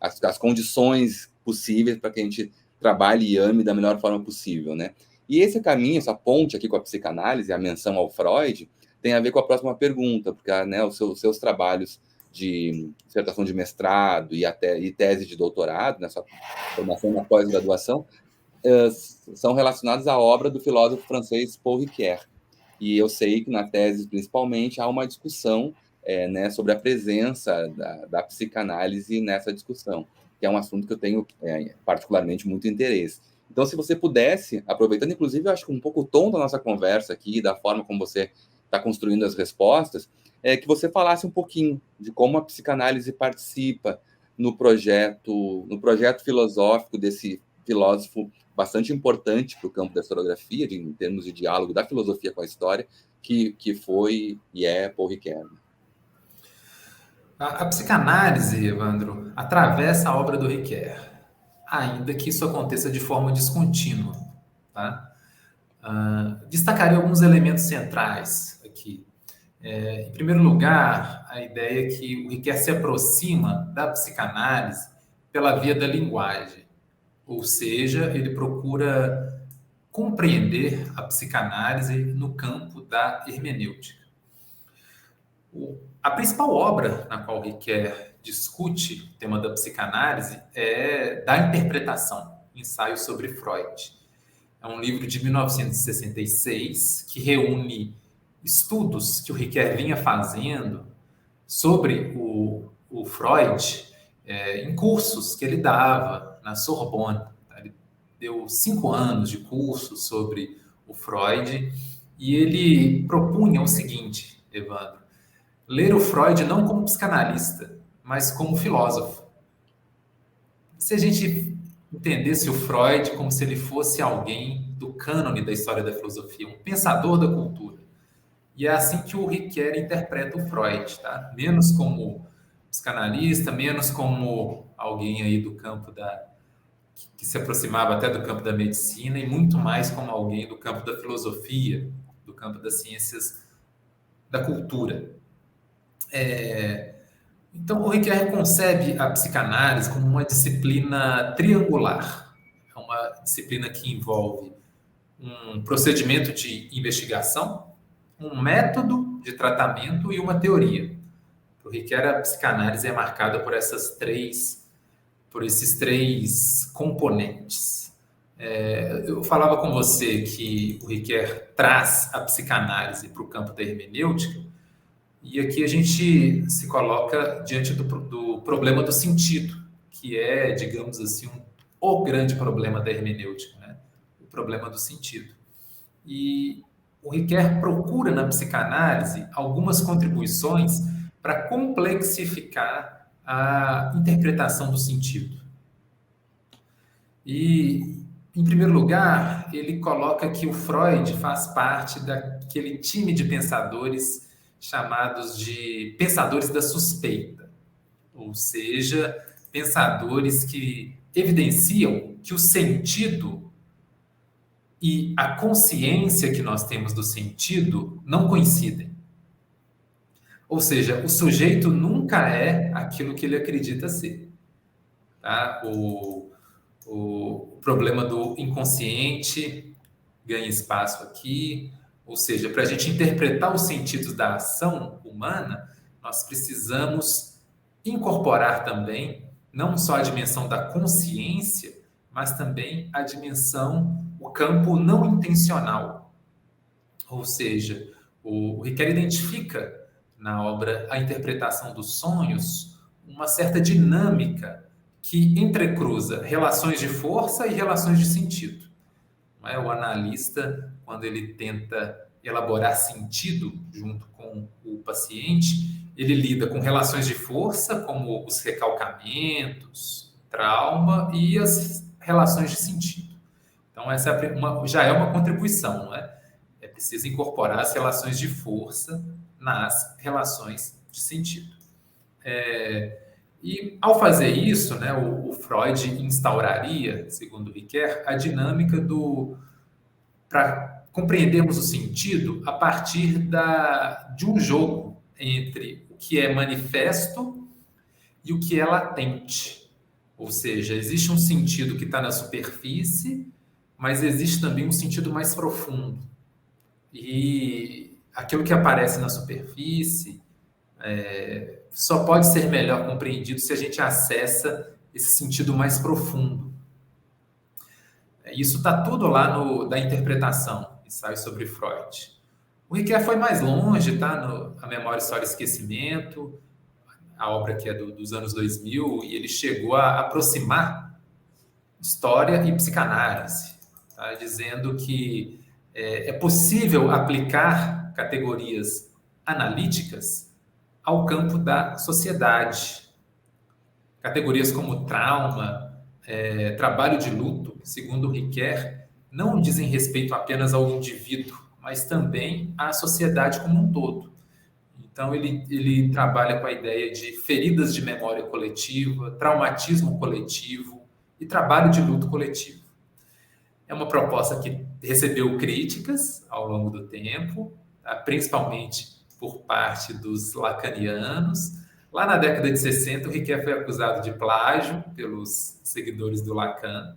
As condições possíveis para que a gente trabalhe e ame da melhor forma possível, né? E esse caminho, essa ponte aqui com a psicanálise, a menção ao Freud, tem a ver com a próxima pergunta, porque, né, os seus trabalhos de dissertação de mestrado e tese de doutorado, né, sua formação na pós-graduação, são relacionados à obra do filósofo francês Paul Ricoeur. E eu sei que na tese, principalmente, há uma discussão né, sobre a presença da psicanálise nessa discussão, que é um assunto que eu tenho particularmente muito interesse. Então, se você pudesse, aproveitando, inclusive, eu acho que um pouco o tom da nossa conversa aqui, da forma como você está construindo as respostas, é que você falasse um pouquinho de como a psicanálise participa no projeto filosófico desse filósofo bastante importante para o campo da historiografia, em termos de diálogo da filosofia com a história, que foi e é Paul Ricoeur. A psicanálise, Evandro, atravessa a obra do Ricoeur, ainda que isso aconteça de forma descontínua. Tá? Destacaria alguns elementos centrais aqui. Em primeiro lugar, a ideia que o Ricoeur se aproxima da psicanálise pela via da linguagem, ou seja, ele procura compreender a psicanálise no campo da hermenêutica. A principal obra na qual Ricoeur discute o tema da psicanálise é Da Interpretação, ensaio sobre Freud. É um livro de 1966 que reúne estudos que o Ricoeur vinha fazendo sobre o Freud em cursos que ele dava na Sorbonne. Ele deu 5 anos de curso sobre o Freud e ele propunha o seguinte, Evandro: ler o Freud não como psicanalista, mas como filósofo. Se a gente entendesse o Freud como se ele fosse alguém do cânone da história da filosofia, um pensador da cultura. E é assim que o Ricoeur interpreta o Freud, tá? Menos como psicanalista, menos como alguém aí do campo que se aproximava até do campo da medicina, e muito mais como alguém do campo da filosofia, do campo das ciências da cultura. Então, o Ricoeur concebe a psicanálise como uma disciplina triangular. É uma disciplina que envolve um procedimento de investigação, um método de tratamento e uma teoria. Para o Ricoeur, a psicanálise é marcada por esses três componentes. Eu falava com você que o Ricoeur traz a psicanálise para o campo da hermenêutica, e aqui a gente se coloca diante do problema do sentido, que é, digamos assim, o grande problema da hermenêutica, né? O problema do sentido. E o Ricoeur procura na psicanálise algumas contribuições para complexificar a interpretação do sentido. E, em primeiro lugar, ele coloca que o Freud faz parte daquele time de pensadores chamados de pensadores da suspeita, ou seja, pensadores que evidenciam que o sentido e a consciência que nós temos do sentido não coincidem. Ou seja, o sujeito nunca é aquilo que ele acredita ser. Tá? O problema do inconsciente ganha espaço aqui. Ou seja, para a gente interpretar os sentidos da ação humana, nós precisamos incorporar também não só a dimensão da consciência, mas também a dimensão, o campo não intencional. Ou seja, o Ricoeur identifica na obra A Interpretação dos Sonhos uma certa dinâmica que entrecruza relações de força e relações de sentido. Não é? O analista, quando ele tenta elaborar sentido junto com o paciente, ele lida com relações de força, como os recalcamentos, trauma e as relações de sentido. Então, essa já é uma contribuição, não é? É preciso incorporar as relações de força nas relações de sentido. E, ao fazer isso, né, o Freud instauraria, segundo Ricoeur, a dinâmica para compreendermos o sentido a partir de um jogo entre o que é manifesto e o que é latente. Ou seja, existe um sentido que está na superfície, mas existe também um sentido mais profundo. E aquilo que aparece na superfície só pode ser melhor compreendido se a gente acessa esse sentido mais profundo. Isso está tudo lá da interpretação, ensaio sobre Freud. O Ricoeur foi mais longe, tá? A Memória, História e Esquecimento, a obra que é dos anos 2000, e ele chegou a aproximar história e psicanálise, tá? Dizendo que é possível aplicar categorias analíticas ao campo da sociedade. Categorias como trauma, trabalho de luto, segundo Riquet, não dizem respeito apenas ao indivíduo, mas também à sociedade como um todo. Então, ele trabalha com a ideia de feridas de memória coletiva, traumatismo coletivo e trabalho de luto coletivo. É uma proposta que recebeu críticas ao longo do tempo, tá? Principalmente por parte dos lacanianos. Lá na década de 60, o Riquet foi acusado de plágio pelos seguidores do Lacan,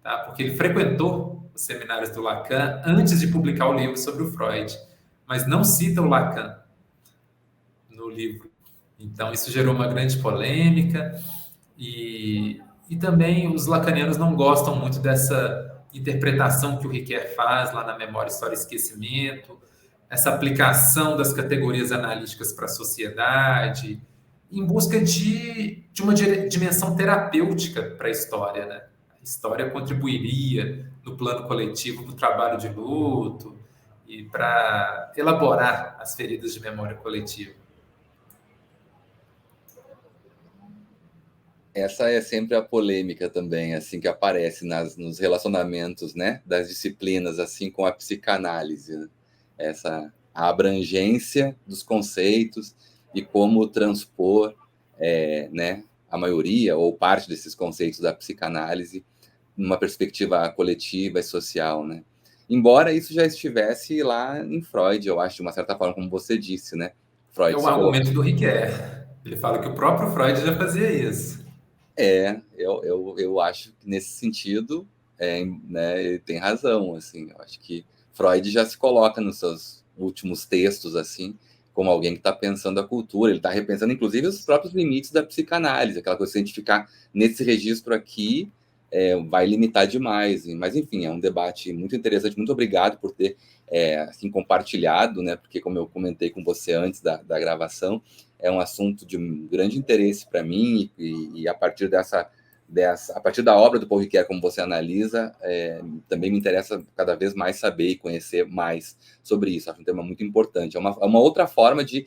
tá? Porque ele frequentou os seminários do Lacan antes de publicar o livro sobre o Freud, mas não cita o Lacan no livro. Então, isso gerou uma grande polêmica e também os lacanianos não gostam muito dessa interpretação que o Riquet faz lá na Memória, História e Esquecimento, essa aplicação das categorias analíticas para a sociedade, em busca de uma dimensão terapêutica para a história, né? A história contribuiria no plano coletivo para o trabalho de luto e para elaborar as feridas de memória coletiva. Essa é sempre a polêmica também, assim, que aparece nos relacionamentos, né, das disciplinas, assim, com a psicanálise, né? A abrangência dos conceitos e como transpor, né, a maioria ou parte desses conceitos da psicanálise numa perspectiva coletiva e social, né? Embora isso já estivesse lá em Freud, eu acho, de uma certa forma, como você disse, né? É Freud o se colocou. argumento do Riquet. Ele fala que o próprio Freud já fazia isso. Eu acho que nesse sentido, né, ele tem razão, assim, eu acho que Freud já se coloca nos seus últimos textos, assim, como alguém que está pensando a cultura, ele está repensando, inclusive, os próprios limites da psicanálise, aquela coisa de identificar nesse registro aqui, vai limitar demais, mas enfim, é um debate muito interessante, muito obrigado por ter, assim, compartilhado, né, porque como eu comentei com você antes da gravação, é um assunto de um grande interesse para mim e a partir a partir da obra do Paul Ricoeur, como você analisa, também me interessa cada vez mais saber e conhecer mais sobre isso. Acho um tema muito importante. É uma outra forma de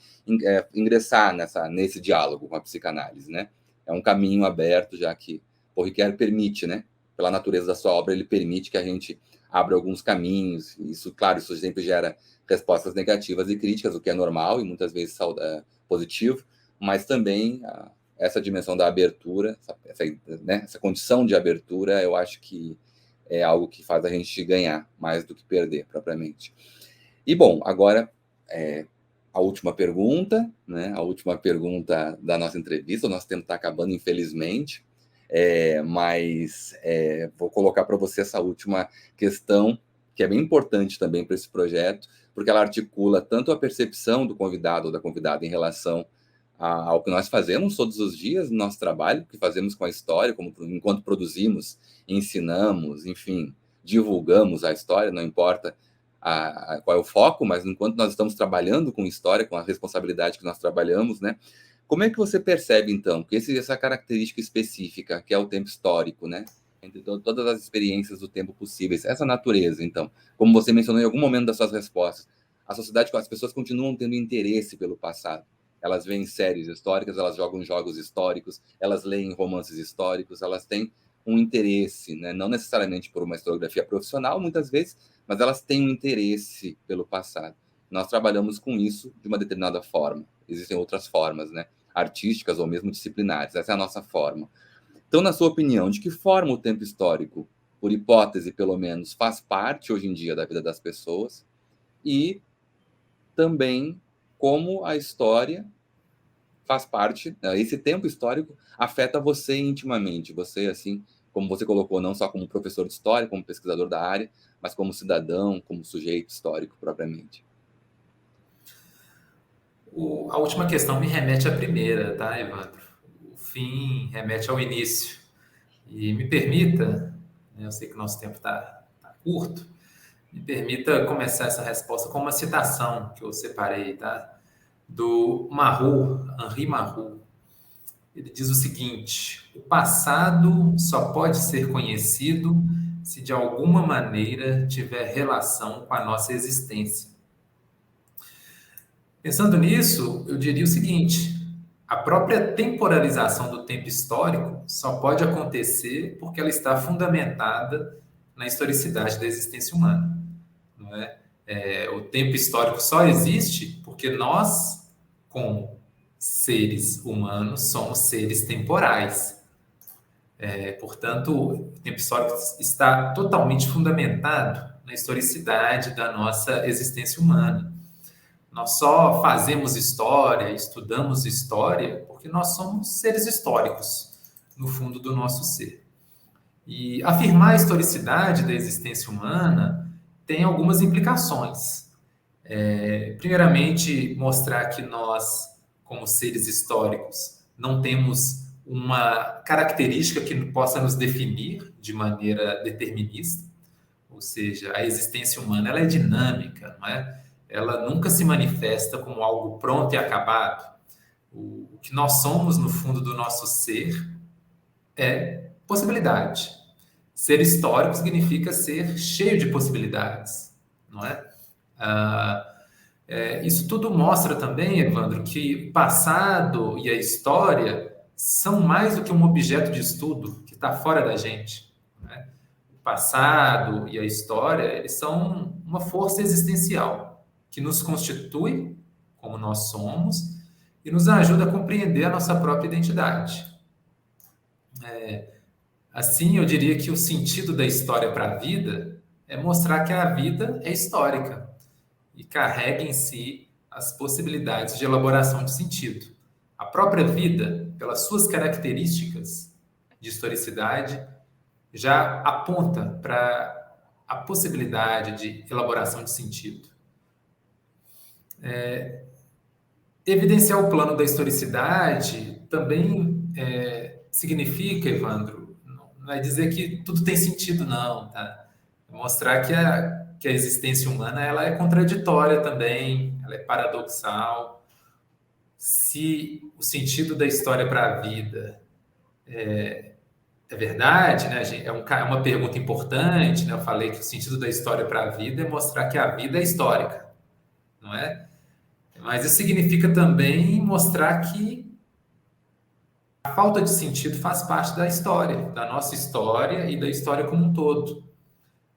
ingressar nesse diálogo com a psicanálise, né? É um caminho aberto, já que Paul Ricoeur permite, né? Pela natureza da sua obra, ele permite que a gente abra alguns caminhos. Isso, claro, isso sempre gera respostas negativas e críticas, o que é normal e muitas vezes positivo, mas também essa dimensão da abertura, essa condição de abertura, eu acho que é algo que faz a gente ganhar mais do que perder, propriamente. E, bom, agora a última pergunta, né? A última pergunta da nossa entrevista. O nosso tempo está acabando, infelizmente, mas vou colocar para você essa última questão, que é bem importante também para esse projeto, porque ela articula tanto a percepção do convidado ou da convidada em relação ao que nós fazemos todos os dias no nosso trabalho, que fazemos com a história, enquanto produzimos, ensinamos, enfim, divulgamos a história, não importa qual é o foco, mas enquanto nós estamos trabalhando com história, com a responsabilidade que nós trabalhamos, né? Como é que você percebe, então, que essa característica específica, que é o tempo histórico, né? Entre todas as experiências do tempo possíveis, essa natureza, então, como você mencionou em algum momento das suas respostas, a sociedade, as pessoas continuam tendo interesse pelo passado. Elas veem séries históricas, elas jogam jogos históricos, elas leem romances históricos, elas têm um interesse, né? Não necessariamente por uma historiografia profissional, muitas vezes, mas elas têm um interesse pelo passado. Nós trabalhamos com isso de uma determinada forma. Existem outras formas, né? Artísticas ou mesmo disciplinares. Essa é a nossa forma. Então, na sua opinião, de que forma o tempo histórico, por hipótese pelo menos, faz parte hoje em dia da vida das pessoas e também como a história faz parte, esse tempo histórico afeta você intimamente, você, assim, como você colocou, não só como professor de história, como pesquisador da área, mas como cidadão, como sujeito histórico propriamente. A última questão me remete à primeira, tá, Evandro? O fim remete ao início. E me permita, né, eu sei que o nosso tempo está curto, me permita começar essa resposta com uma citação que eu separei, tá? Do Marrou, Henri Marrou. Ele diz o seguinte: o passado só pode ser conhecido se de alguma maneira tiver relação com a nossa existência. Pensando nisso, eu diria o seguinte: a própria temporalização do tempo histórico só pode acontecer porque ela está fundamentada na historicidade da existência humana, não é? O tempo histórico só existe porque nós, como seres humanos, somos seres temporais. Portanto, o tempo histórico está totalmente fundamentado na historicidade da nossa existência humana. Nós só fazemos história, estudamos história, porque nós somos seres históricos, no fundo do nosso ser. E afirmar a historicidade da existência humana tem algumas implicações. Primeiramente, mostrar que nós, como seres históricos, não temos uma característica que possa nos definir de maneira determinista, ou seja, a existência humana ela é dinâmica, não é? Ela nunca se manifesta como algo pronto e acabado. O que nós somos no fundo do nosso ser é possibilidade. Ser histórico significa ser cheio de possibilidades, não é? Isso tudo mostra também, Evandro, que o passado e a história são mais do que um objeto de estudo que está fora da gente, não é? O passado e a história, eles são uma força existencial que nos constitui como nós somos e nos ajuda a compreender a nossa própria identidade. Assim, eu diria que o sentido da história para a vida é mostrar que a vida é histórica e carrega em si as possibilidades de elaboração de sentido. A própria vida, pelas suas características de historicidade, já aponta para a possibilidade de elaboração de sentido. Evidenciar o plano da historicidade também significa, Evandro, não é dizer que tudo tem sentido, não, tá? É mostrar que a existência humana ela é contraditória também, ela é paradoxal. Se o sentido da história para a vida é verdade, né? É uma pergunta importante, né? Eu falei que o sentido da história para a vida é mostrar que a vida é histórica, não é? Mas isso significa também mostrar que a falta de sentido faz parte da história, da nossa história e da história como um todo.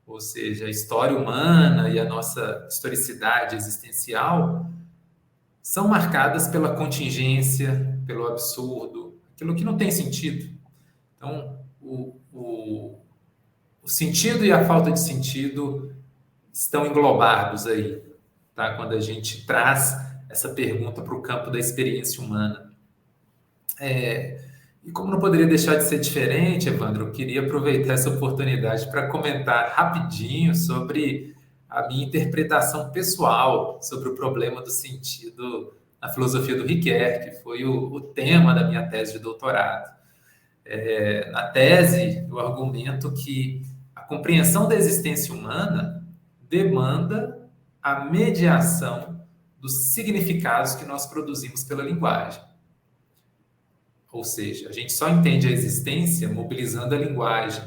Ou seja, a história humana e a nossa historicidade existencial são marcadas pela contingência, pelo absurdo, aquilo que não tem sentido. Então, o sentido e a falta de sentido estão englobados aí, tá? Quando a gente traz essa pergunta para o campo da experiência humana. E como não poderia deixar de ser diferente, Evandro, eu queria aproveitar essa oportunidade para comentar rapidinho sobre a minha interpretação pessoal sobre o problema do sentido na filosofia do Ricoeur, que foi o tema da minha tese de doutorado. Na tese, eu argumento que a compreensão da existência humana demanda a mediação dos significados que nós produzimos pela linguagem. Ou seja, a gente só entende a existência mobilizando a linguagem.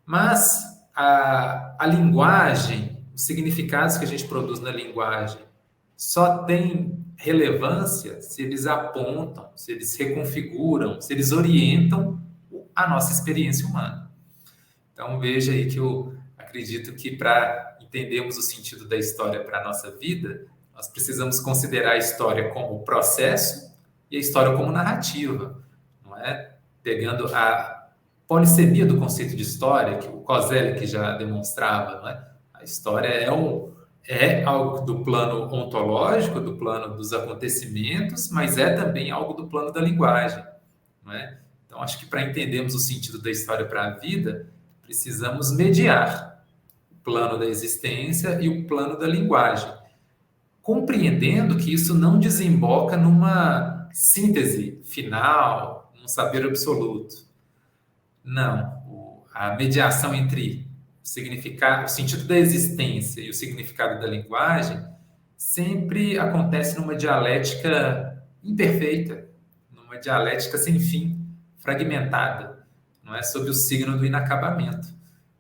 Mas a linguagem, os significados que a gente produz na linguagem, só tem relevância se eles apontam, se eles reconfiguram, se eles orientam a nossa experiência humana. Então, veja aí que eu acredito que para entendermos o sentido da história para a nossa vida, nós precisamos considerar a história como processo e a história como narrativa, não é? Pegando a polissemia do conceito de história, que o Koselleck já demonstrava, não é? A história é algo do plano ontológico, do plano dos acontecimentos, mas é também algo do plano da linguagem, não é? Então, acho que para entendermos o sentido da história para a vida, precisamos mediar o plano da existência e o plano da linguagem, compreendendo que isso não desemboca numa síntese final, num saber absoluto. Não. A mediação entre o sentido da existência e o significado da linguagem sempre acontece numa dialética imperfeita, numa uma dialética sem fim, fragmentada, não é, sobre o signo do inacabamento,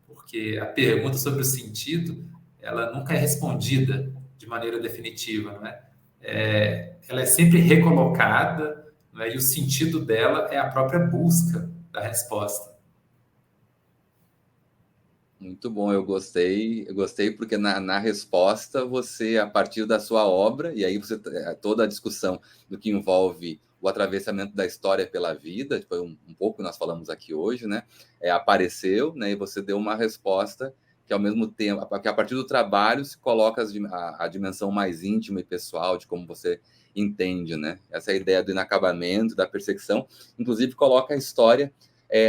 porque a pergunta sobre o sentido, ela nunca é respondida de maneira definitiva, não é? Ela é sempre recolocada, não é? E o sentido dela é a própria busca da resposta. Muito bom, eu gostei porque na resposta você, a partir da sua obra, e aí você toda a discussão do que envolve o atravessamento da história pela vida, foi um pouco que nós falamos aqui hoje, né? Apareceu, né? E você deu uma resposta que ao mesmo tempo, que a partir do trabalho se coloca a dimensão mais íntima e pessoal de como você entende, né? Essa ideia do inacabamento, da perseguição, inclusive coloca a história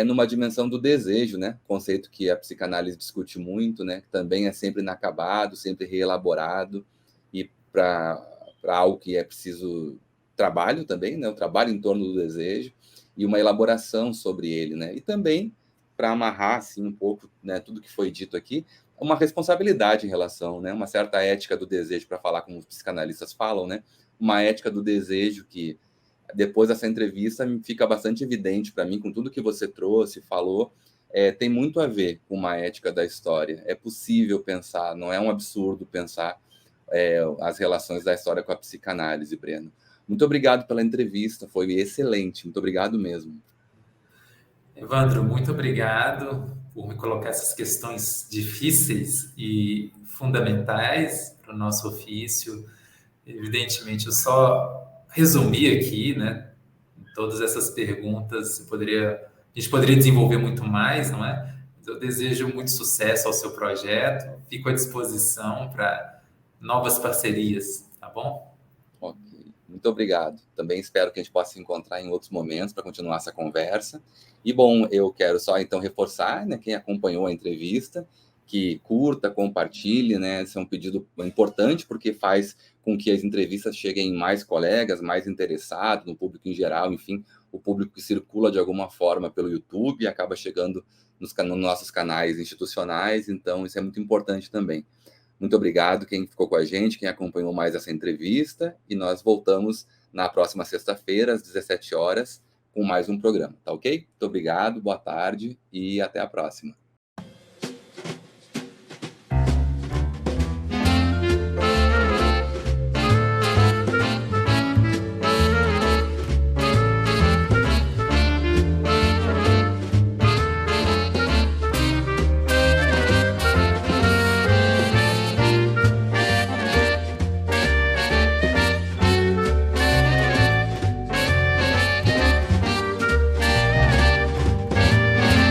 numa dimensão do desejo, né? Conceito que a psicanálise discute muito, né? Que também é sempre inacabado, sempre reelaborado, e para algo que é preciso trabalho também, né? O trabalho em torno do desejo e uma elaboração sobre ele, né? E também para amarrar assim um pouco, né? Tudo que foi dito aqui, uma responsabilidade em relação, né? Uma certa ética do desejo, para falar como os psicanalistas falam, né? Uma ética do desejo que depois dessa entrevista fica bastante evidente para mim, com tudo que você trouxe, falou, tem muito a ver com uma ética da história. É possível pensar, não é um absurdo pensar as relações da história com a psicanálise, Breno. Muito obrigado pela entrevista, foi excelente, muito obrigado mesmo. Evandro, muito obrigado por me colocar essas questões difíceis e fundamentais para o nosso ofício. Evidentemente, eu só resumi aqui, né? Todas essas perguntas, a gente poderia desenvolver muito mais, não é? Mas eu desejo muito sucesso ao seu projeto, fico à disposição para novas parcerias, tá bom? Ok, muito obrigado. Também espero que a gente possa se encontrar em outros momentos para continuar essa conversa. E, bom, eu quero só, então, reforçar, né, quem acompanhou a entrevista, que curta, compartilhe, né? Esse é um pedido importante, porque faz com que as entrevistas cheguem em mais colegas, mais interessados, no público em geral, enfim, o público que circula de alguma forma pelo YouTube e acaba chegando nos nossos canais institucionais, então isso é muito importante também. Muito obrigado quem ficou com a gente, quem acompanhou mais essa entrevista, e nós voltamos na próxima sexta-feira, às 17 horas, com mais um programa, tá ok? Muito obrigado, boa tarde e até a próxima.